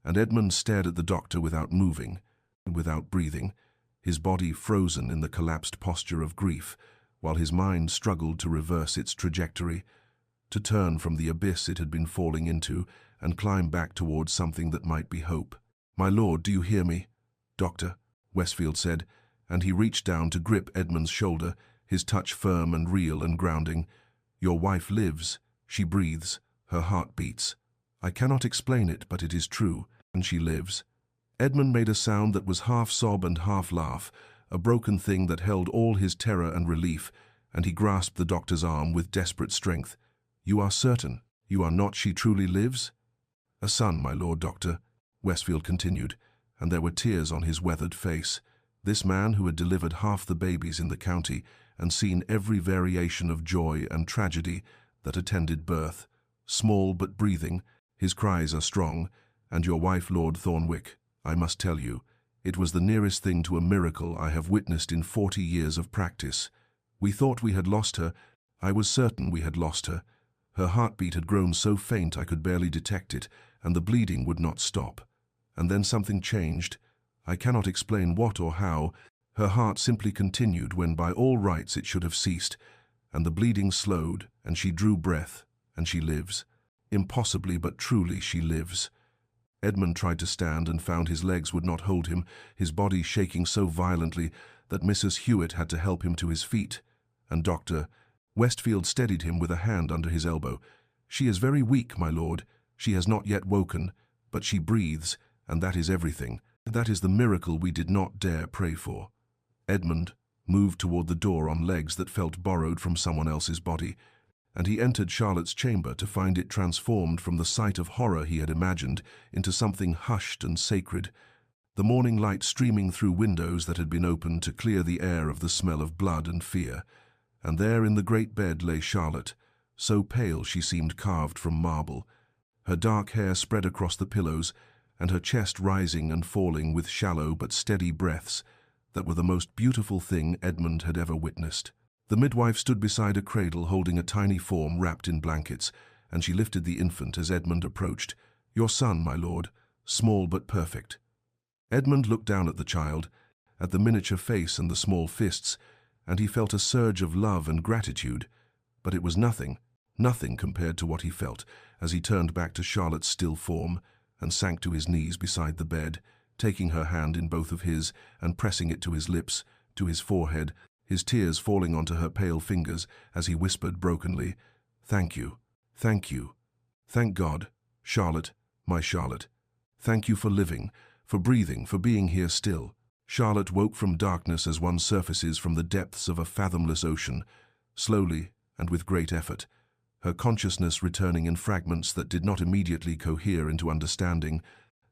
and Edmund stared at the doctor without moving, without breathing, his body frozen in the collapsed posture of grief, while his mind struggled to reverse its trajectory, to turn from the abyss it had been falling into and climb back towards something that might be hope. "My lord, do you hear me?" "Doctor," Westfield said, and he reached down to grip Edmund's shoulder, his touch firm and real and grounding. "Your wife lives. She breathes. Her heart beats. I cannot explain it, but it is true, and she lives." Edmund made a sound that was half sob and half laugh, a broken thing that held all his terror and relief, and he grasped the doctor's arm with desperate strength. "You are certain? You are not? She truly lives?" "A son, my Lord Doctor," Westfield continued, and there were tears on his weathered face. This man who had delivered half the babies in the county and seen every variation of joy and tragedy that attended birth, small but breathing, his cries are strong, and your wife, Lord Thornwick, I must tell you, it was the nearest thing to a miracle I have witnessed in 40 years of practice. We thought we had lost her. I was certain we had lost her. Her heartbeat had grown so faint I could barely detect it, and the bleeding would not stop. And then something changed. I cannot explain what or how. Her heart simply continued when by all rights it should have ceased, and the bleeding slowed, and she drew breath, and she lives. Impossibly but truly she lives. Edmund tried to stand and found his legs would not hold him, his body shaking so violently that Mrs. Hewitt had to help him to his feet, and Dr. Westfield steadied him with a hand under his elbow. "She is very weak, my lord. She has not yet woken, but she breathes, and that is everything. That is the miracle we did not dare pray for." Edmund moved toward the door on legs that felt borrowed from someone else's body, and he entered Charlotte's chamber to find it transformed from the sight of horror he had imagined into something hushed and sacred, the morning light streaming through windows that had been opened to clear the air of the smell of blood and fear. And there in the great bed lay Charlotte, so pale she seemed carved from marble, her dark hair spread across the pillows, and her chest rising and falling with shallow but steady breaths that were the most beautiful thing Edmund had ever witnessed. The midwife stood beside a cradle holding a tiny form wrapped in blankets, and she lifted the infant as Edmund approached. "Your son, my lord, small but perfect." Edmund looked down at the child, at the miniature face and the small fists, and he felt a surge of love and gratitude, but it was nothing compared to what he felt as he turned back to Charlotte's still form and sank to his knees beside the bed, taking her hand in both of his and pressing it to his lips, to his forehead, his tears falling onto her pale fingers as he whispered brokenly, "Thank you, thank you, thank God, Charlotte, My Charlotte, thank you for living, for breathing, for being here still. Charlotte woke from darkness as one surfaces from the depths of a fathomless ocean, slowly and with great effort, her consciousness returning in fragments that did not immediately cohere into understanding,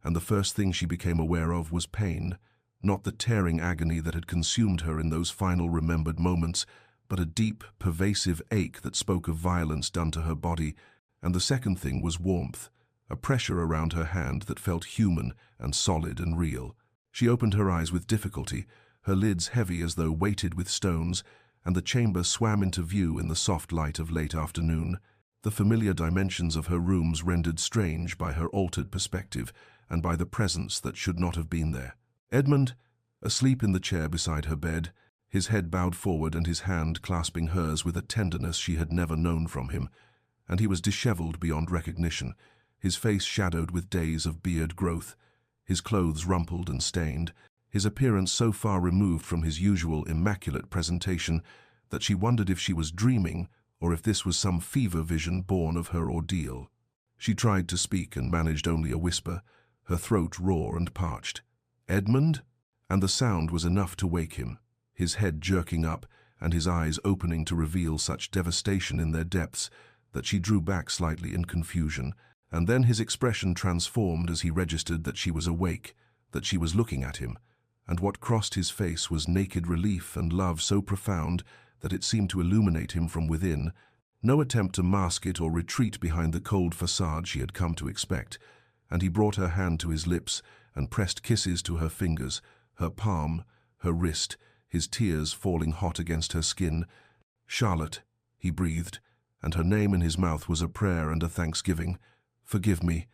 and the first thing she became aware of was pain, not the tearing agony that had consumed her in those final remembered moments, but a deep, pervasive ache that spoke of violence done to her body, and the second thing was warmth, a pressure around her hand that felt human and solid and real. She opened her eyes with difficulty, her lids heavy as though weighted with stones, and the chamber swam into view in the soft light of late afternoon, the familiar dimensions of her rooms rendered strange by her altered perspective and by the presence that should not have been there. Edmund, asleep in the chair beside her bed, his head bowed forward and his hand clasping hers with a tenderness she had never known from him, and he was disheveled beyond recognition, his face shadowed with days of beard growth, his clothes rumpled and stained, his appearance so far removed from his usual immaculate presentation that she wondered if she was dreaming or if this was some fever vision born of her ordeal. She tried to speak and managed only a whisper, her throat raw and parched. "Edmund?" And the sound was enough to wake him, his head jerking up and his eyes opening to reveal such devastation in their depths that she drew back slightly in confusion, and then his expression transformed as he registered that she was awake, that she was looking at him, and what crossed his face was naked relief and love so profound that it seemed to illuminate him from within, no attempt to mask it or retreat behind the cold facade she had come to expect, and he brought her hand to his lips and pressed kisses to her fingers, her palm, her wrist, his tears falling hot against her skin. "Charlotte," he breathed, and her name in his mouth was a prayer and a thanksgiving. Forgive me,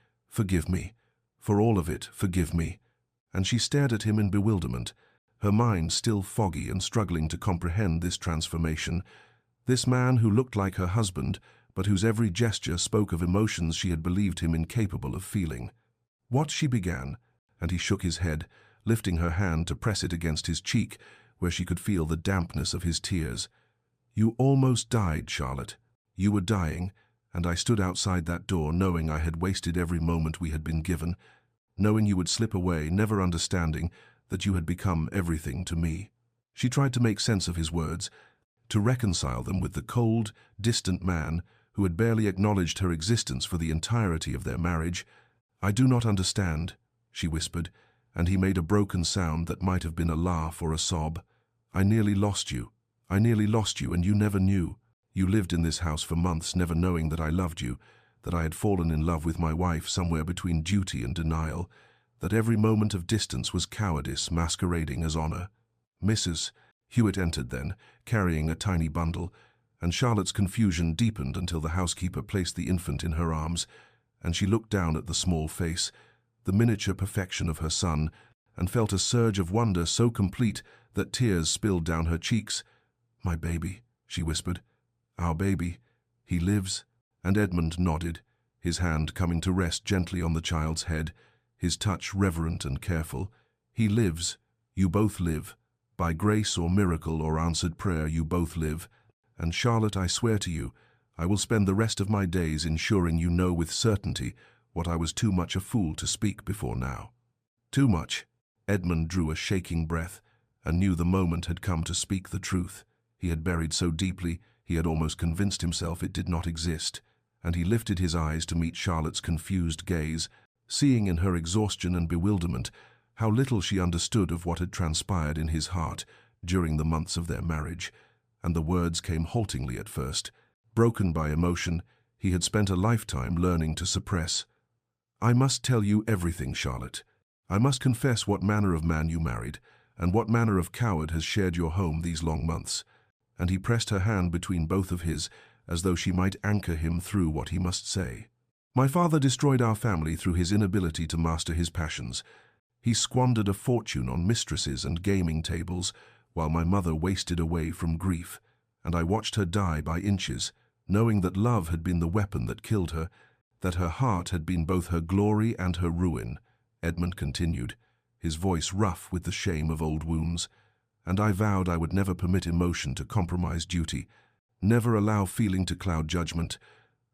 for all of it, forgive me." And she stared at him in bewilderment, her mind still foggy and struggling to comprehend this transformation, this man who looked like her husband, but whose every gesture spoke of emotions she had believed him incapable of feeling. "What?" she began, and he shook his head, lifting her hand to press it against his cheek, where she could feel the dampness of his tears. "You almost died, Charlotte. You were dying, and I stood outside that door knowing I had wasted every moment we had been given, knowing you would slip away, never understanding that you had become everything to me." She tried to make sense of his words, to reconcile them with the cold, distant man who had barely acknowledged her existence for the entirety of their marriage. "I do not understand," she whispered, and he made a broken sound that might have been a laugh or a sob. "I nearly lost you. I nearly lost you, and you never knew. You lived in this house for months, never knowing that I loved you, that I had fallen in love with my wife somewhere between duty and denial, that every moment of distance was cowardice masquerading as honor." "Mrs." Hewitt entered then, carrying a tiny bundle, and Charlotte's confusion deepened until the housekeeper placed the infant in her arms, and she looked down at the small face, the miniature perfection of her son, and felt a surge of wonder so complete that tears spilled down her cheeks. "My baby," she whispered. "Our baby. He lives?" And Edmund nodded, his hand coming to rest gently on the child's head, his touch reverent and careful. "He lives. You both live. By grace or miracle or answered prayer, you both live. And Charlotte, I swear to you, I will spend the rest of my days ensuring you know with certainty what I was too much a fool to speak before now." Too much. Edmund drew a shaking breath and knew the moment had come to speak the truth. He had buried so deeply, he had almost convinced himself it did not exist, and he lifted his eyes to meet Charlotte's confused gaze, seeing in her exhaustion and bewilderment how little she understood of what had transpired in his heart during the months of their marriage, and the words came haltingly at first, broken by emotion he had spent a lifetime learning to suppress. "I must tell you everything, Charlotte. I must confess what manner of man you married, and what manner of coward has shared your home these long months." And he pressed her hand between both of his, as though she might anchor him through what he must say. "My father destroyed our family through his inability to master his passions. He squandered a fortune on mistresses and gaming tables, while my mother wasted away from grief, and I watched her die by inches, knowing that love had been the weapon that killed her, that her heart had been both her glory and her ruin," Edmund continued, his voice rough with the shame of old wounds. "And I vowed I would never permit emotion to compromise duty, never allow feeling to cloud judgment.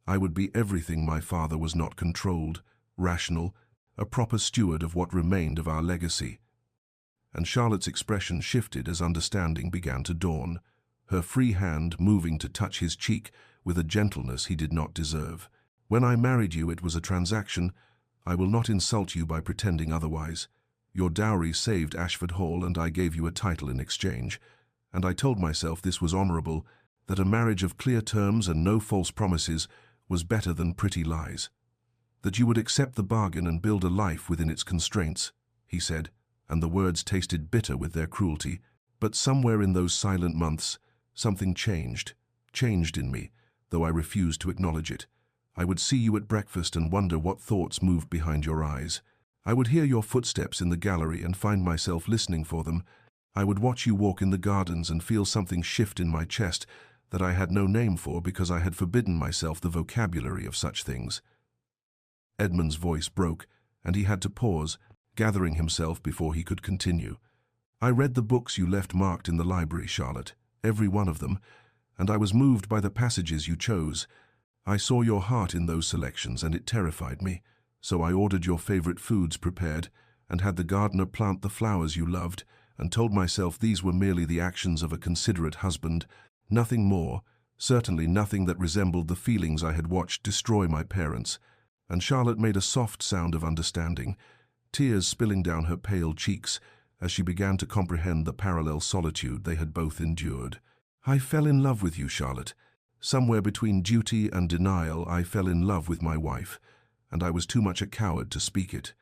I would be everything my father was not controlled, rational, a proper steward of what remained of our legacy. And Charlotte's expression shifted as understanding began to dawn, her free hand moving to touch his cheek with a gentleness he did not deserve. When I married you, it was a transaction. I will not insult you by pretending otherwise. Your dowry saved Ashford Hall, and I gave you a title in exchange. And I told myself this was honorable, that a marriage of clear terms and no false promises was better than pretty lies. That you would accept the bargain and build a life within its constraints, he said, and the words tasted bitter with their cruelty. But somewhere in those silent months, something changed in me, though I refused to acknowledge it. I would see you at breakfast and wonder what thoughts moved behind your eyes. I would hear your footsteps in the gallery and find myself listening for them. I would watch you walk in the gardens and feel something shift in my chest that I had no name for because I had forbidden myself the vocabulary of such things. Edmund's voice broke, and he had to pause, gathering himself before he could continue. I read the books you left marked in the library, Charlotte, every one of them, and I was moved by the passages you chose. I saw your heart in those selections, and it terrified me, so I ordered your favorite foods prepared, and had the gardener plant the flowers you loved, and told myself these were merely the actions of a considerate husband, nothing more, certainly nothing that resembled the feelings I had watched destroy my parents. And Charlotte made a soft sound of understanding, tears spilling down her pale cheeks as she began to comprehend the parallel solitude they had both endured. I fell in love with you, Charlotte. Somewhere between duty and denial, I fell in love with my wife, and I was too much a coward to speak it,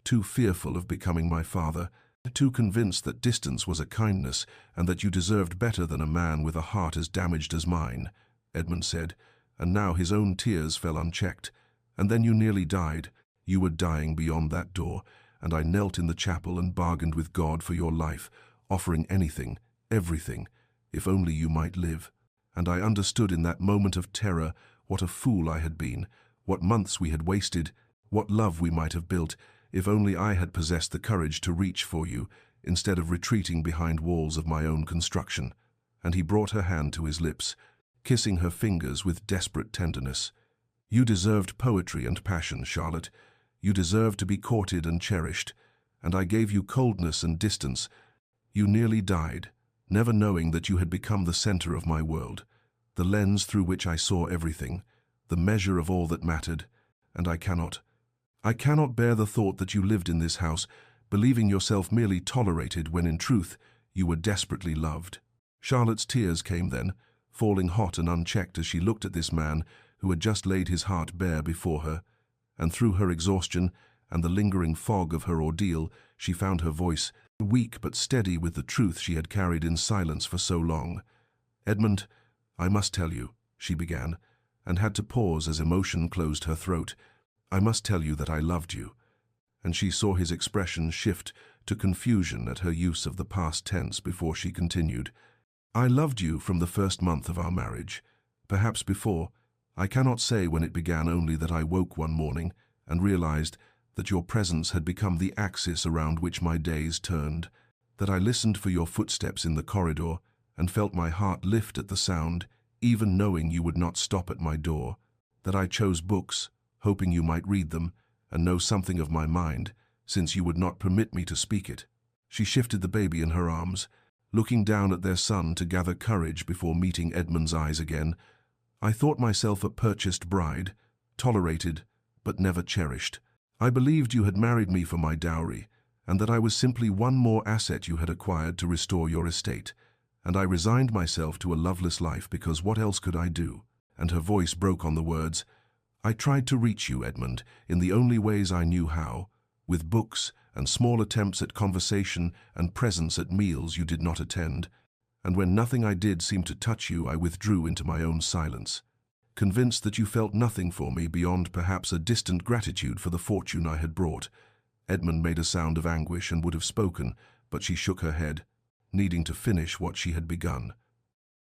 too fearful of becoming my father, too convinced that distance was a kindness and that you deserved better than a man with a heart as damaged as mine, Edmund said, and now his own tears fell unchecked. And then you nearly died. You were dying beyond that door, and I knelt in the chapel and bargained with God for your life, offering anything, everything, if only you might live. And I understood in that moment of terror what a fool I had been, what months we had wasted, what love we might have built, if only I had possessed the courage to reach for you, instead of retreating behind walls of my own construction. And he brought her hand to his lips, kissing her fingers with desperate tenderness. You deserved poetry and passion, Charlotte. You deserved to be courted and cherished, and I gave you coldness and distance. You nearly died, never knowing that you had become the center of my world, the lens through which I saw everything, the measure of all that mattered, and I cannot bear the thought that you lived in this house, believing yourself merely tolerated when in truth you were desperately loved. Charlotte's tears came then, falling hot and unchecked as she looked at this man who had just laid his heart bare before her, and through her exhaustion and the lingering fog of her ordeal, she found her voice, weak but steady with the truth she had carried in silence for so long. Edmund, I must tell you, she began, and had to pause as emotion closed her throat. I must tell you that I loved you. And she saw his expression shift to confusion at her use of the past tense before she continued. I loved you from the first month of our marriage, perhaps before. I cannot say when it began, only that I woke one morning and realized that your presence had become the axis around which my days turned, that I listened for your footsteps in the corridor and felt my heart lift at the sound, even knowing you would not stop at my door, that I chose books, hoping you might read them and know something of my mind, since you would not permit me to speak it. She shifted the baby in her arms, looking down at their son to gather courage before meeting Edmund's eyes again. I thought myself a purchased bride, tolerated, but never cherished. I believed you had married me for my dowry, and that I was simply one more asset you had acquired to restore your estate, and I resigned myself to a loveless life because what else could I do? And her voice broke on the words. I tried to reach you, Edmund, in the only ways I knew how, with books and small attempts at conversation and presence at meals you did not attend. And when nothing I did seemed to touch you, I withdrew into my own silence, convinced that you felt nothing for me beyond perhaps a distant gratitude for the fortune I had brought. Edmund made a sound of anguish and would have spoken, but she shook her head, needing to finish what she had begun.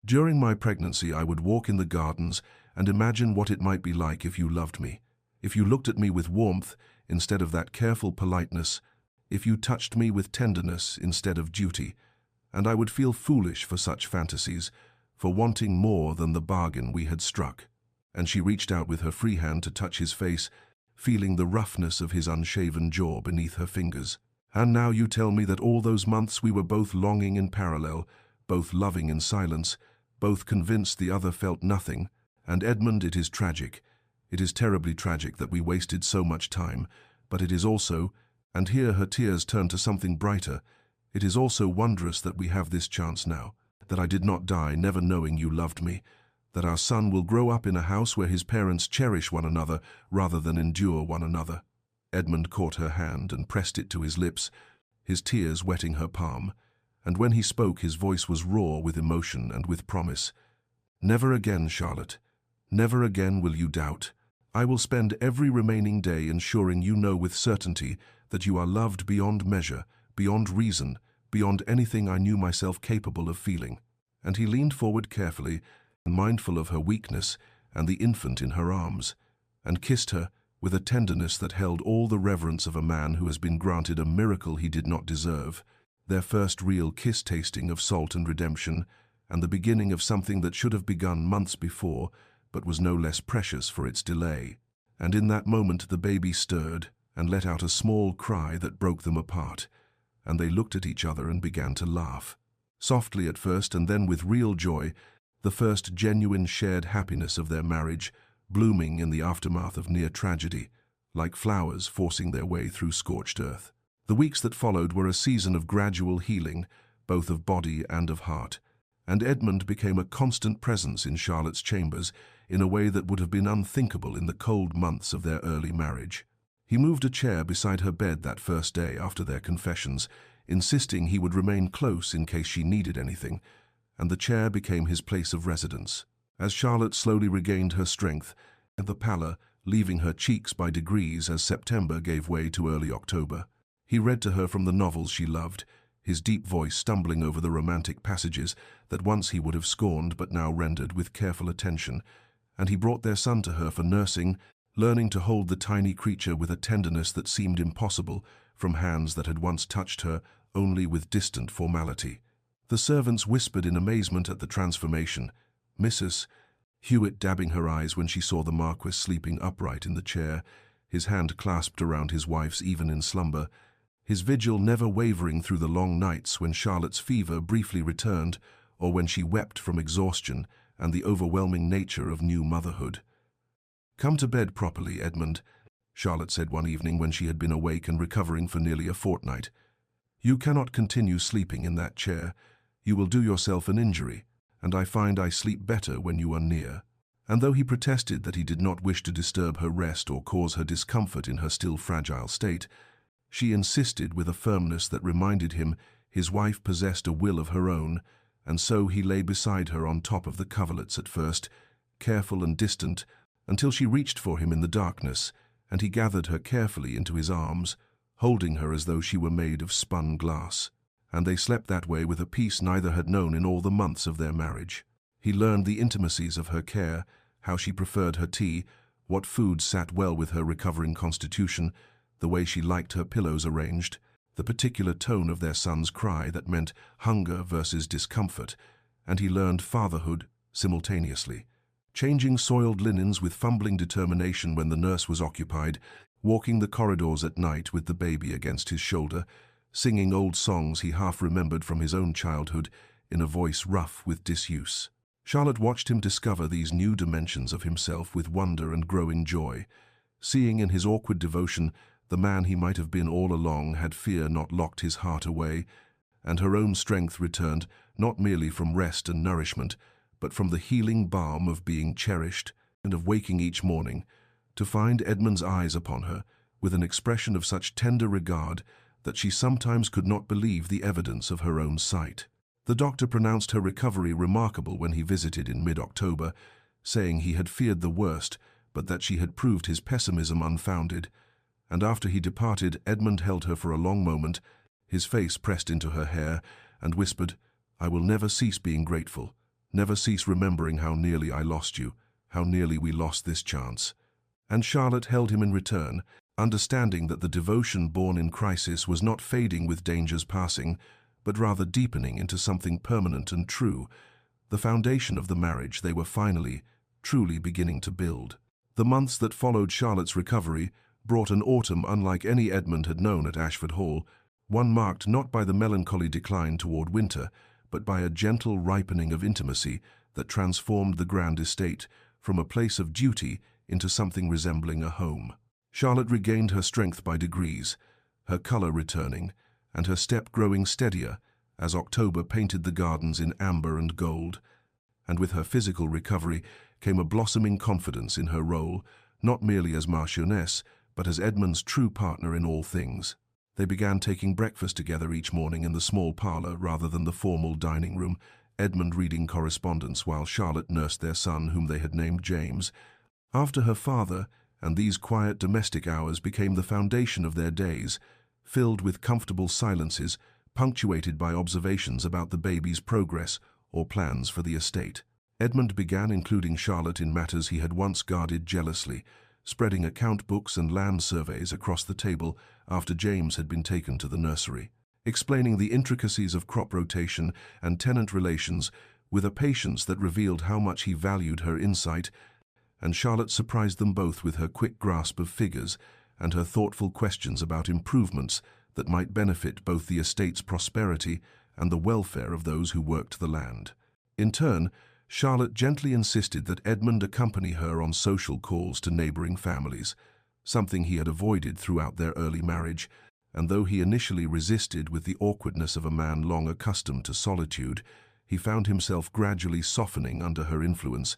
During my pregnancy, I would walk in the gardens and imagine what it might be like if you loved me, if you looked at me with warmth instead of that careful politeness, if you touched me with tenderness instead of duty, and I would feel foolish for such fantasies, for wanting more than the bargain we had struck. And she reached out with her free hand to touch his face, feeling the roughness of his unshaven jaw beneath her fingers. "And now you tell me that all those months we were both longing in parallel, both loving in silence, both convinced the other felt nothing. And Edmund, it is tragic. It is terribly tragic that we wasted so much time, but it is also," and here her tears turned to something brighter, "it is also wondrous that we have this chance now, that I did not die never knowing you loved me, that our son will grow up in a house where his parents cherish one another rather than endure one another." Edmund caught her hand and pressed it to his lips, his tears wetting her palm, and when he spoke his voice was raw with emotion and with promise. "Never again, Charlotte. Never again will you doubt. I will spend every remaining day ensuring you know with certainty that you are loved beyond measure, beyond reason, beyond anything I knew myself capable of feeling." And he leaned forward carefully, mindful of her weakness and the infant in her arms, and kissed her with a tenderness that held all the reverence of a man who has been granted a miracle he did not deserve, their first real kiss-tasting of salt and redemption, and the beginning of something that should have begun months before, but was no less precious for its delay. And in that moment the baby stirred and let out a small cry that broke them apart, and they looked at each other and began to laugh. Softly at first, and then with real joy, the first genuine shared happiness of their marriage, blooming in the aftermath of near tragedy, like flowers forcing their way through scorched earth. The weeks that followed were a season of gradual healing, both of body and of heart, and Edmund became a constant presence in Charlotte's chambers in a way that would have been unthinkable in the cold months of their early marriage. He moved a chair beside her bed that first day after their confessions, insisting he would remain close in case she needed anything, and the chair became his place of residence. As Charlotte slowly regained her strength, and the pallor leaving her cheeks by degrees as September gave way to early October, he read to her from the novels she loved, his deep voice stumbling over the romantic passages that once he would have scorned but now rendered with careful attention, and he brought their son to her for nursing, learning to hold the tiny creature with a tenderness that seemed impossible from hands that had once touched her only with distant formality. The servants whispered in amazement at the transformation. Mrs. Hewitt dabbing her eyes when she saw the Marquis sleeping upright in the chair, his hand clasped around his wife's even in slumber, his vigil never wavering through the long nights when Charlotte's fever briefly returned or when she wept from exhaustion and the overwhelming nature of new motherhood. "Come to bed properly, Edmund," Charlotte said one evening when she had been awake and recovering for nearly a fortnight. "You cannot continue sleeping in that chair. You will do yourself an injury, and I find I sleep better when you are near." And though he protested that he did not wish to disturb her rest or cause her discomfort in her still fragile state, she insisted with a firmness that reminded him his wife possessed a will of her own, and so he lay beside her on top of the coverlets at first, careful and distant, until she reached for him in the darkness, and he gathered her carefully into his arms, holding her as though she were made of spun glass. And they slept that way with a peace neither had known in all the months of their marriage. He learned the intimacies of her care, how she preferred her tea, what foods sat well with her recovering constitution, the way she liked her pillows arranged, the particular tone of their son's cry that meant hunger versus discomfort, and he learned fatherhood simultaneously. Changing soiled linens with fumbling determination when the nurse was occupied, walking the corridors at night with the baby against his shoulder, singing old songs he half remembered from his own childhood in a voice rough with disuse. Charlotte watched him discover these new dimensions of himself with wonder and growing joy. Seeing in his awkward devotion the man he might have been all along had fear not locked his heart away, and her own strength returned not merely from rest and nourishment, but from the healing balm of being cherished and of waking each morning to find Edmund's eyes upon her with an expression of such tender regard that she sometimes could not believe the evidence of her own sight. The doctor pronounced her recovery remarkable when he visited in mid-October, saying he had feared the worst, but that she had proved his pessimism unfounded. And after he departed, Edmund held her for a long moment, his face pressed into her hair, and whispered, "I will never cease being grateful, never cease remembering how nearly I lost you, how nearly we lost this chance." And Charlotte held him in return, understanding that the devotion born in crisis was not fading with dangers passing, but rather deepening into something permanent and true, the foundation of the marriage they were finally, truly beginning to build. The months that followed Charlotte's recovery brought an autumn unlike any Edmund had known at Ashford Hall, one marked not by the melancholy decline toward winter, but by a gentle ripening of intimacy that transformed the grand estate from a place of duty into something resembling a home. Charlotte regained her strength by degrees, her color returning, and her step growing steadier as October painted the gardens in amber and gold. And with her physical recovery came a blossoming confidence in her role, not merely as Marchioness, but as Edmund's true partner in all things. They began taking breakfast together each morning in the small parlor rather than the formal dining room, Edmund reading correspondence while Charlotte nursed their son, whom they had named James. After her father, and these quiet domestic hours became the foundation of their days, filled with comfortable silences, punctuated by observations about the baby's progress or plans for the estate. Edmund began including Charlotte in matters he had once guarded jealously, spreading account books and land surveys across the table after James had been taken to the nursery, explaining the intricacies of crop rotation and tenant relations with a patience that revealed how much he valued her insight, and Charlotte surprised them both with her quick grasp of figures and her thoughtful questions about improvements that might benefit both the estate's prosperity and the welfare of those who worked the land. In turn, Charlotte gently insisted that Edmund accompany her on social calls to neighboring families, something he had avoided throughout their early marriage, and though he initially resisted with the awkwardness of a man long accustomed to solitude, he found himself gradually softening under her influence,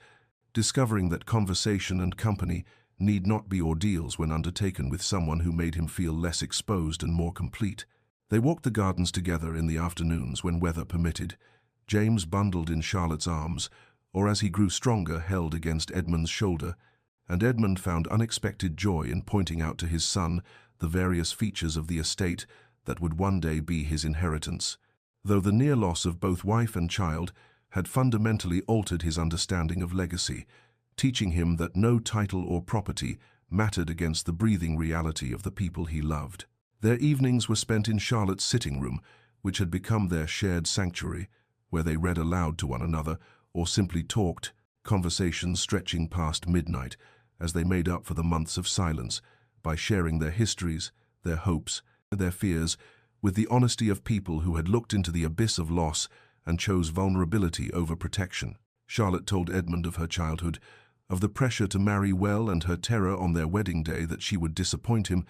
discovering that conversation and company need not be ordeals when undertaken with someone who made him feel less exposed and more complete. They walked the gardens together in the afternoons when weather permitted, James bundled in Charlotte's arms, or as he grew stronger held against Edmund's shoulder, and Edmund found unexpected joy in pointing out to his son the various features of the estate that would one day be his inheritance, though the near loss of both wife and child had fundamentally altered his understanding of legacy, teaching him that no title or property mattered against the breathing reality of the people he loved. Their evenings were spent in Charlotte's sitting room, which had become their shared sanctuary, where they read aloud to one another or simply talked, conversations stretching past midnight as they made up for the months of silence by sharing their histories, their hopes, and their fears with the honesty of people who had looked into the abyss of loss and chose vulnerability over protection. Charlotte told Edmund of her childhood, of the pressure to marry well and her terror on their wedding day that she would disappoint him,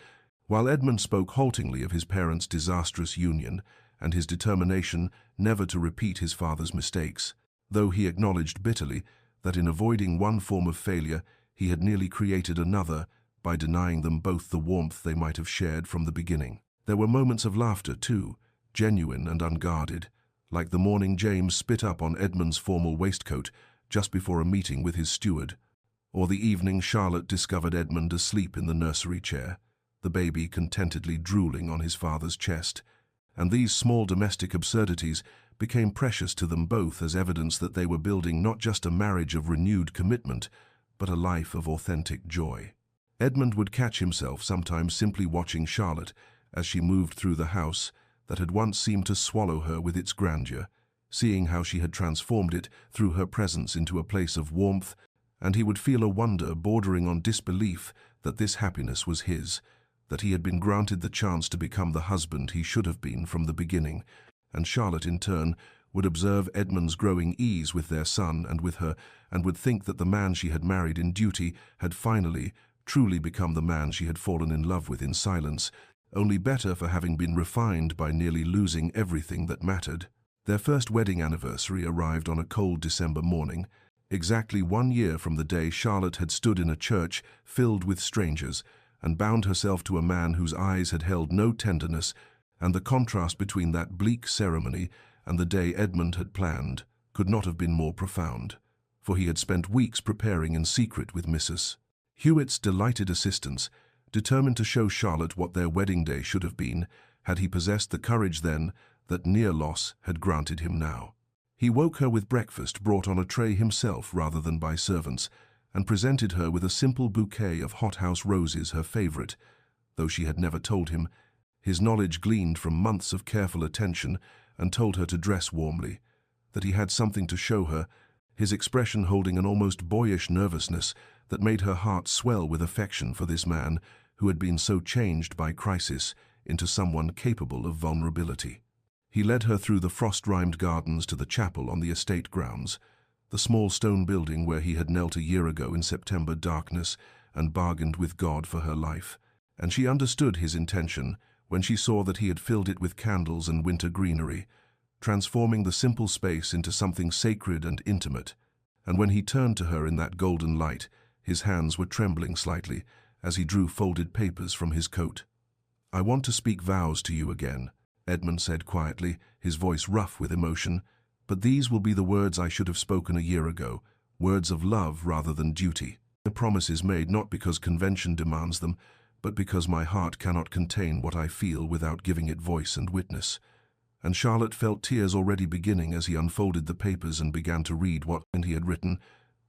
while Edmund spoke haltingly of his parents' disastrous union and his determination never to repeat his father's mistakes, though he acknowledged bitterly that in avoiding one form of failure he had nearly created another by denying them both the warmth they might have shared from the beginning. There were moments of laughter, too, genuine and unguarded, like the morning James spit up on Edmund's formal waistcoat just before a meeting with his steward, or the evening Charlotte discovered Edmund asleep in the nursery chair, the baby contentedly drooling on his father's chest. And these small domestic absurdities became precious to them both as evidence that they were building not just a marriage of renewed commitment, but a life of authentic joy. Edmund would catch himself sometimes simply watching Charlotte as she moved through the house that had once seemed to swallow her with its grandeur, seeing how she had transformed it through her presence into a place of warmth, and he would feel a wonder bordering on disbelief that this happiness was his, that he had been granted the chance to become the husband he should have been from the beginning, and Charlotte, in turn, would observe Edmund's growing ease with their son and with her, and would think that the man she had married in duty had finally, truly become the man she had fallen in love with in silence, only better for having been refined by nearly losing everything that mattered. Their first wedding anniversary arrived on a cold December morning, exactly 1 year from the day Charlotte had stood in a church filled with strangers, and bound herself to a man whose eyes had held no tenderness, and the contrast between that bleak ceremony and the day Edmund had planned could not have been more profound, for he had spent weeks preparing in secret with Mrs. Hewitt's delighted assistance, determined to show Charlotte what their wedding day should have been, had he possessed the courage then that near loss had granted him now. He woke her with breakfast brought on a tray himself rather than by servants, and presented her with a simple bouquet of hothouse roses, her favorite. Though she had never told him, his knowledge gleaned from months of careful attention and told her to dress warmly, that he had something to show her, his expression holding an almost boyish nervousness that made her heart swell with affection for this man who had been so changed by crisis into someone capable of vulnerability. He led her through the frost-rimed gardens to the chapel on the estate grounds, the small stone building where he had knelt a year ago in September darkness and bargained with God for her life. And she understood his intention when she saw that he had filled it with candles and winter greenery, transforming the simple space into something sacred and intimate. And when he turned to her in that golden light, his hands were trembling slightly as he drew folded papers from his coat. "I want to speak vows to you again," Edmund said quietly, his voice rough with emotion. "But these will be the words I should have spoken a year ago, words of love rather than duty. The promises made not because convention demands them, but because my heart cannot contain what I feel without giving it voice and witness." And Charlotte felt tears already beginning as he unfolded the papers and began to read what he had written,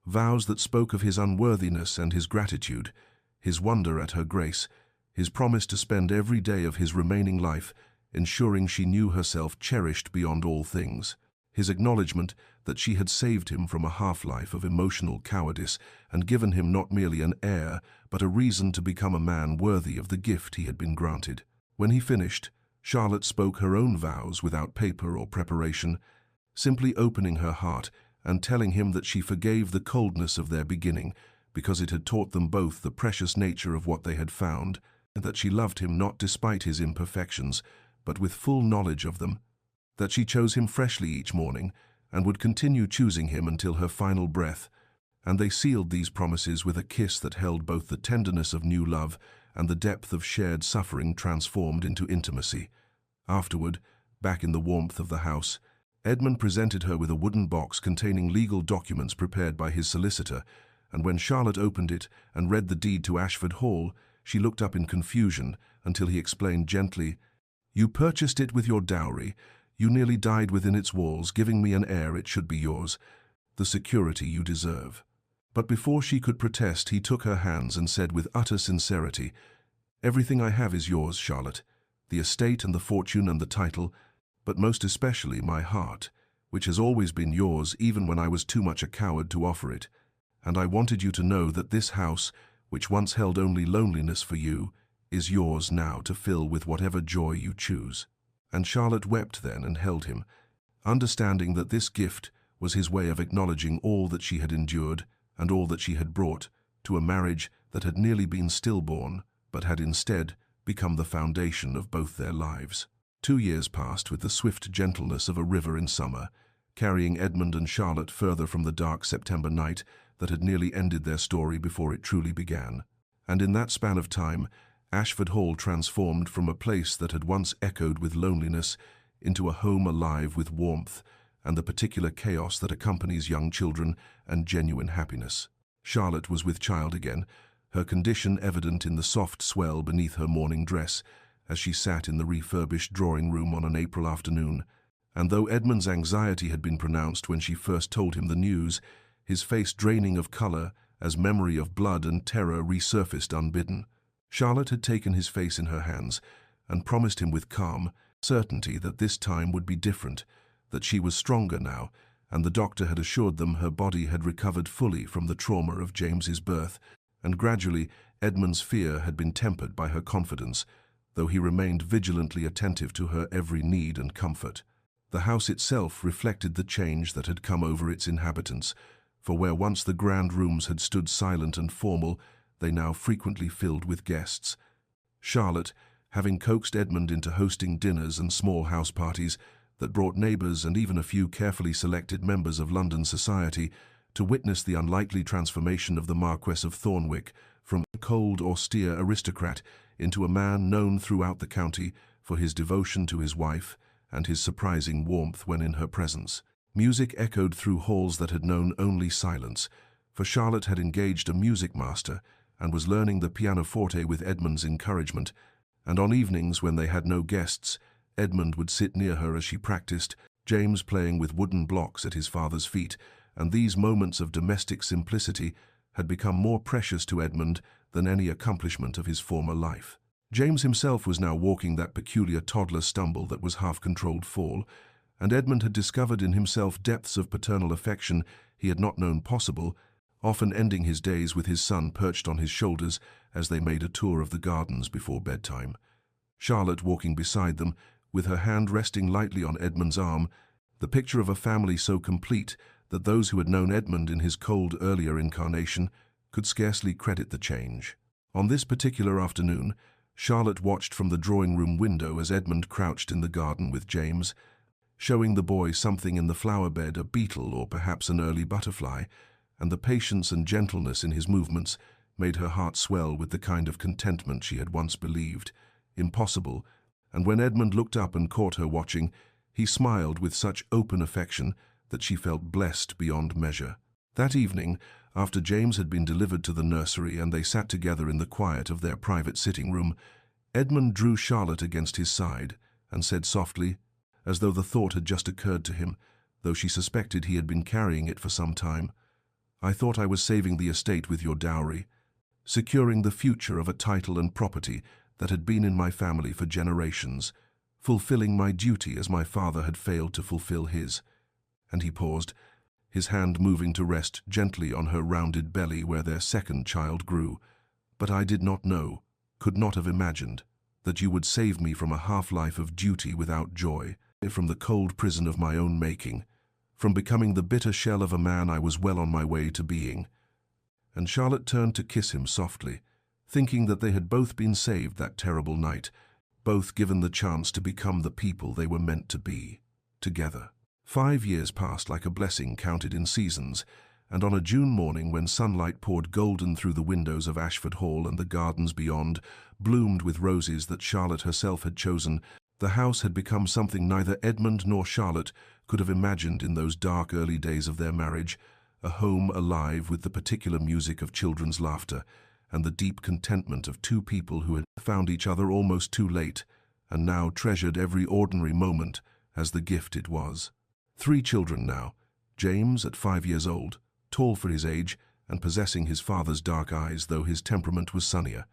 vows that spoke of his unworthiness and his gratitude, his wonder at her grace, his promise to spend every day of his remaining life ensuring she knew herself cherished beyond all things, his acknowledgement that she had saved him from a half-life of emotional cowardice and given him not merely an heir, but a reason to become a man worthy of the gift he had been granted. When he finished, Charlotte spoke her own vows without paper or preparation, simply opening her heart and telling him that she forgave the coldness of their beginning because it had taught them both the precious nature of what they had found, and that she loved him not despite his imperfections, but with full knowledge of them, that she chose him freshly each morning and would continue choosing him until her final breath. And they sealed these promises with a kiss that held both the tenderness of new love and the depth of shared suffering transformed into intimacy. Afterward, back in the warmth of the house, Edmund presented her with a wooden box containing legal documents prepared by his solicitor, and when Charlotte opened it and read the deed to Ashford Hall, she looked up in confusion until he explained gently, "You purchased it with your dowry. You nearly died within its walls, giving me an heir. It should be yours, the security you deserve." But before she could protest, he took her hands and said with utter sincerity, "Everything I have is yours, Charlotte, the estate and the fortune and the title, but most especially my heart, which has always been yours even when I was too much a coward to offer it. And I wanted you to know that this house, which once held only loneliness for you, is yours now to fill with whatever joy you choose." And Charlotte wept then and held him, understanding that this gift was his way of acknowledging all that she had endured and all that she had brought to a marriage that had nearly been stillborn, but had instead become the foundation of both their lives. 2 years passed with the swift gentleness of a river in summer, carrying Edmund and Charlotte further from the dark September night that had nearly ended their story before it truly began. And in that span of time, Ashford Hall transformed from a place that had once echoed with loneliness into a home alive with warmth and the particular chaos that accompanies young children and genuine happiness. Charlotte was with child again, her condition evident in the soft swell beneath her morning dress as she sat in the refurbished drawing-room on an April afternoon. And though Edmund's anxiety had been pronounced when she first told him the news, his face draining of color as memory of blood and terror resurfaced unbidden, Charlotte had taken his face in her hands and promised him with calm certainty that this time would be different, that she was stronger now, and the doctor had assured them her body had recovered fully from the trauma of James's birth, and gradually Edmund's fear had been tempered by her confidence, though he remained vigilantly attentive to her every need and comfort. The house itself reflected the change that had come over its inhabitants, for where once the grand rooms had stood silent and formal, they now frequently filled with guests. Charlotte, having coaxed Edmund into hosting dinners and small house parties that brought neighbours and even a few carefully selected members of London society to witness the unlikely transformation of the Marquess of Thornwick from a cold, austere aristocrat into a man known throughout the county for his devotion to his wife and his surprising warmth when in her presence. Music echoed through halls that had known only silence, for Charlotte had engaged a music master and was learning the pianoforte with Edmund's encouragement, and on evenings when they had no guests, Edmund would sit near her as she practiced, James playing with wooden blocks at his father's feet, and these moments of domestic simplicity had become more precious to Edmund than any accomplishment of his former life. James himself was now walking that peculiar toddler stumble that was half-controlled fall, and Edmund had discovered in himself depths of paternal affection he had not known possible often ending his days with his son perched on his shoulders as they made a tour of the gardens before bedtime. Charlotte walking beside them, with her hand resting lightly on Edmund's arm, the picture of a family so complete that those who had known Edmund in his cold earlier incarnation could scarcely credit the change. On this particular afternoon, Charlotte watched from the drawing-room window as Edmund crouched in the garden with James, showing the boy something in the flower bed, a beetle or perhaps an early butterfly, and the patience and gentleness in his movements made her heart swell with the kind of contentment she had once believed impossible, and when Edmund looked up and caught her watching, he smiled with such open affection that she felt blessed beyond measure. That evening, after James had been delivered to the nursery and they sat together in the quiet of their private sitting room, Edmund drew Charlotte against his side and said softly, as though the thought had just occurred to him, though she suspected he had been carrying it for some time, "I thought I was saving the estate with your dowry, securing the future of a title and property that had been in my family for generations, fulfilling my duty as my father had failed to fulfill his." And he paused, his hand moving to rest gently on her rounded belly where their second child grew. "But I did not know, could not have imagined, that you would save me from a half-life of duty without joy, from the cold prison of my own making, from becoming the bitter shell of a man I was well on my way to being." And Charlotte turned to kiss him softly, thinking that they had both been saved that terrible night, both given the chance to become the people they were meant to be, together. 5 years passed like a blessing counted in seasons, and on a June morning when sunlight poured golden through the windows of Ashford Hall and the gardens beyond bloomed with roses that Charlotte herself had chosen, the house had become something neither Edmund nor Charlotte could have imagined in those dark early days of their marriage, a home alive with the particular music of children's laughter and the deep contentment of two people who had found each other almost too late and now treasured every ordinary moment as the gift it was. 3 children now, James at 5 years old, tall for his age and possessing his father's dark eyes though his temperament was sunnier,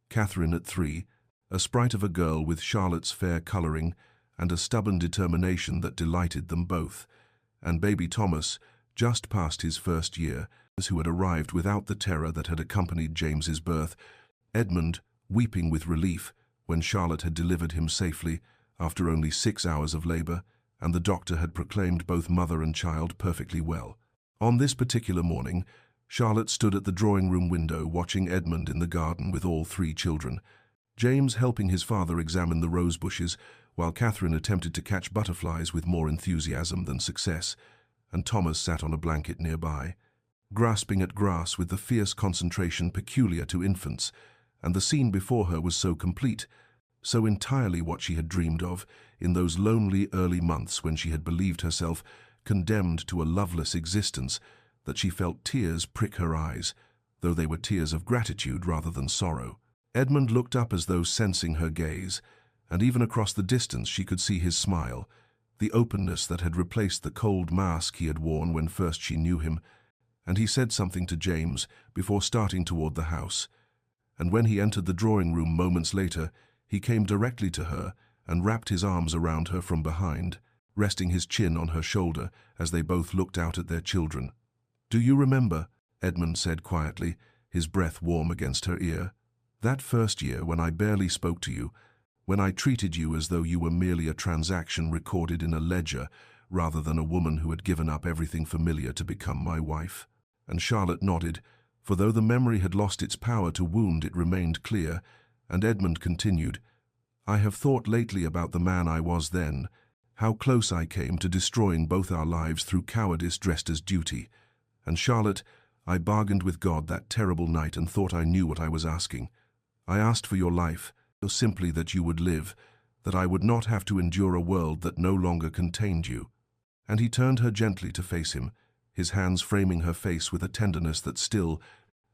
Catherine at 3, a sprite of a girl with Charlotte's fair colouring and a stubborn determination that delighted them both, and baby Thomas, just past his first year, who had arrived without the terror that had accompanied James's birth, Edmund weeping with relief when Charlotte had delivered him safely after only 6 hours of labour, and the doctor had proclaimed both mother and child perfectly well. On this particular morning, Charlotte stood at the drawing-room window watching Edmund in the garden with all 3 children, James helping his father examine the rose bushes, while Catherine attempted to catch butterflies with more enthusiasm than success, and Thomas sat on a blanket nearby, grasping at grass with the fierce concentration peculiar to infants, and the scene before her was so complete, so entirely what she had dreamed of in those lonely early months when she had believed herself condemned to a loveless existence, that she felt tears prick her eyes, though they were tears of gratitude rather than sorrow. Edmund looked up as though sensing her gaze, and even across the distance she could see his smile, the openness that had replaced the cold mask he had worn when first she knew him, and he said something to James before starting toward the house. And when he entered the drawing-room moments later, he came directly to her and wrapped his arms around her from behind, resting his chin on her shoulder as they both looked out at their children. "Do you remember," Edmund said quietly, his breath warm against her ear, "that first year when I barely spoke to you, when I treated you as though you were merely a transaction recorded in a ledger rather than a woman who had given up everything familiar to become my wife?" And Charlotte nodded, for though the memory had lost its power to wound, it remained clear, and Edmund continued, "I have thought lately about the man I was then, how close I came to destroying both our lives through cowardice dressed as duty. And Charlotte, I bargained with God that terrible night and thought I knew what I was asking. I asked for your life, so simply that you would live, that I would not have to endure a world that no longer contained you." And he turned her gently to face him, his hands framing her face with a tenderness that still,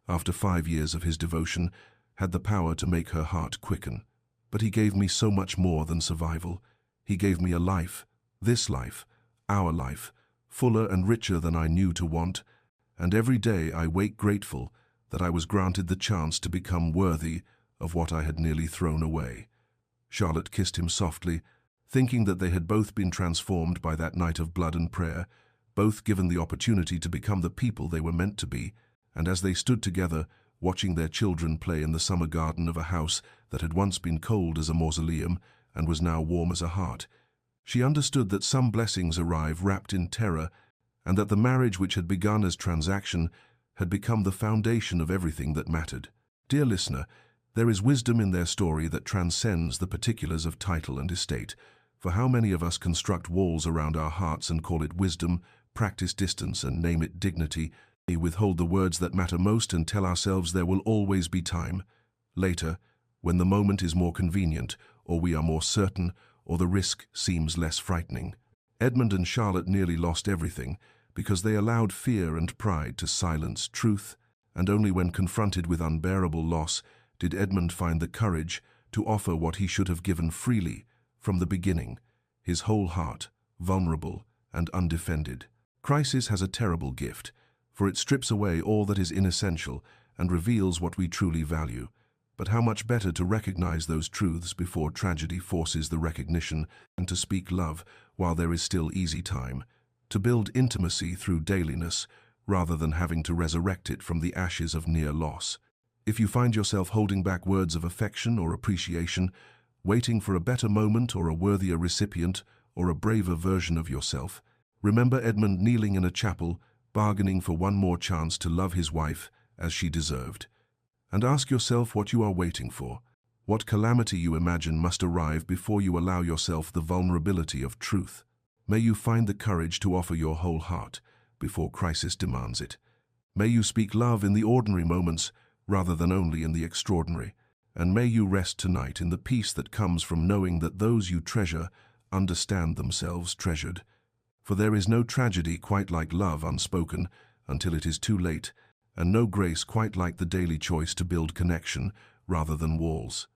after 5 years of his devotion, had the power to make her heart quicken. "But he gave me so much more than survival. He gave me a life, this life, our life, fuller and richer than I knew to want, and every day I wake grateful that I was granted the chance to become worthy of what I had nearly thrown away." Charlotte kissed him softly, thinking that they had both been transformed by that night of blood and prayer, both given the opportunity to become the people they were meant to be, And as they stood together, watching their children play in the summer garden of a house that had once been cold as a mausoleum and was now warm as a heart, she understood that some blessings arrive wrapped in terror, and that the marriage which had begun as transaction had become the foundation of everything that mattered. Dear listener, there is wisdom in their story that transcends the particulars of title and estate. For how many of us construct walls around our hearts and call it wisdom, practice distance and name it dignity, we withhold the words that matter most and tell ourselves there will always be time. Later, when the moment is more convenient, or we are more certain, or the risk seems less frightening. Edmund and Charlotte nearly lost everything because they allowed fear and pride to silence truth, and only when confronted with unbearable loss did Edmund find the courage to offer what he should have given freely from the beginning, his whole heart, vulnerable and undefended. Crisis has a terrible gift, for it strips away all that is inessential and reveals what we truly value. But how much better to recognize those truths before tragedy forces the recognition, and to speak love while there is still easy time, to build intimacy through dailiness rather than having to resurrect it from the ashes of near loss. If you find yourself holding back words of affection or appreciation, waiting for a better moment or a worthier recipient or a braver version of yourself, remember Edmund kneeling in a chapel, bargaining for one more chance to love his wife as she deserved. And ask yourself what you are waiting for, what calamity you imagine must arrive before you allow yourself the vulnerability of truth. May you find the courage to offer your whole heart before crisis demands it. May you speak love in the ordinary moments rather than only in the extraordinary. And may you rest tonight in the peace that comes from knowing that those you treasure understand themselves treasured. For there is no tragedy quite like love unspoken until it is too late, and no grace quite like the daily choice to build connection rather than walls.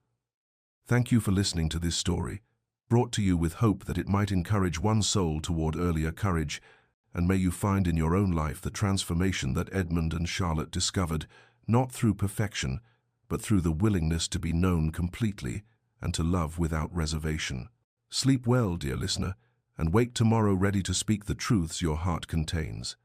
Thank you for listening to this story, brought to you with hope that it might encourage one soul toward earlier courage, and may you find in your own life the transformation that Edmund and Charlotte discovered, not through perfection, but through the willingness to be known completely and to love without reservation. Sleep well, dear listener, and wake tomorrow ready to speak the truths your heart contains.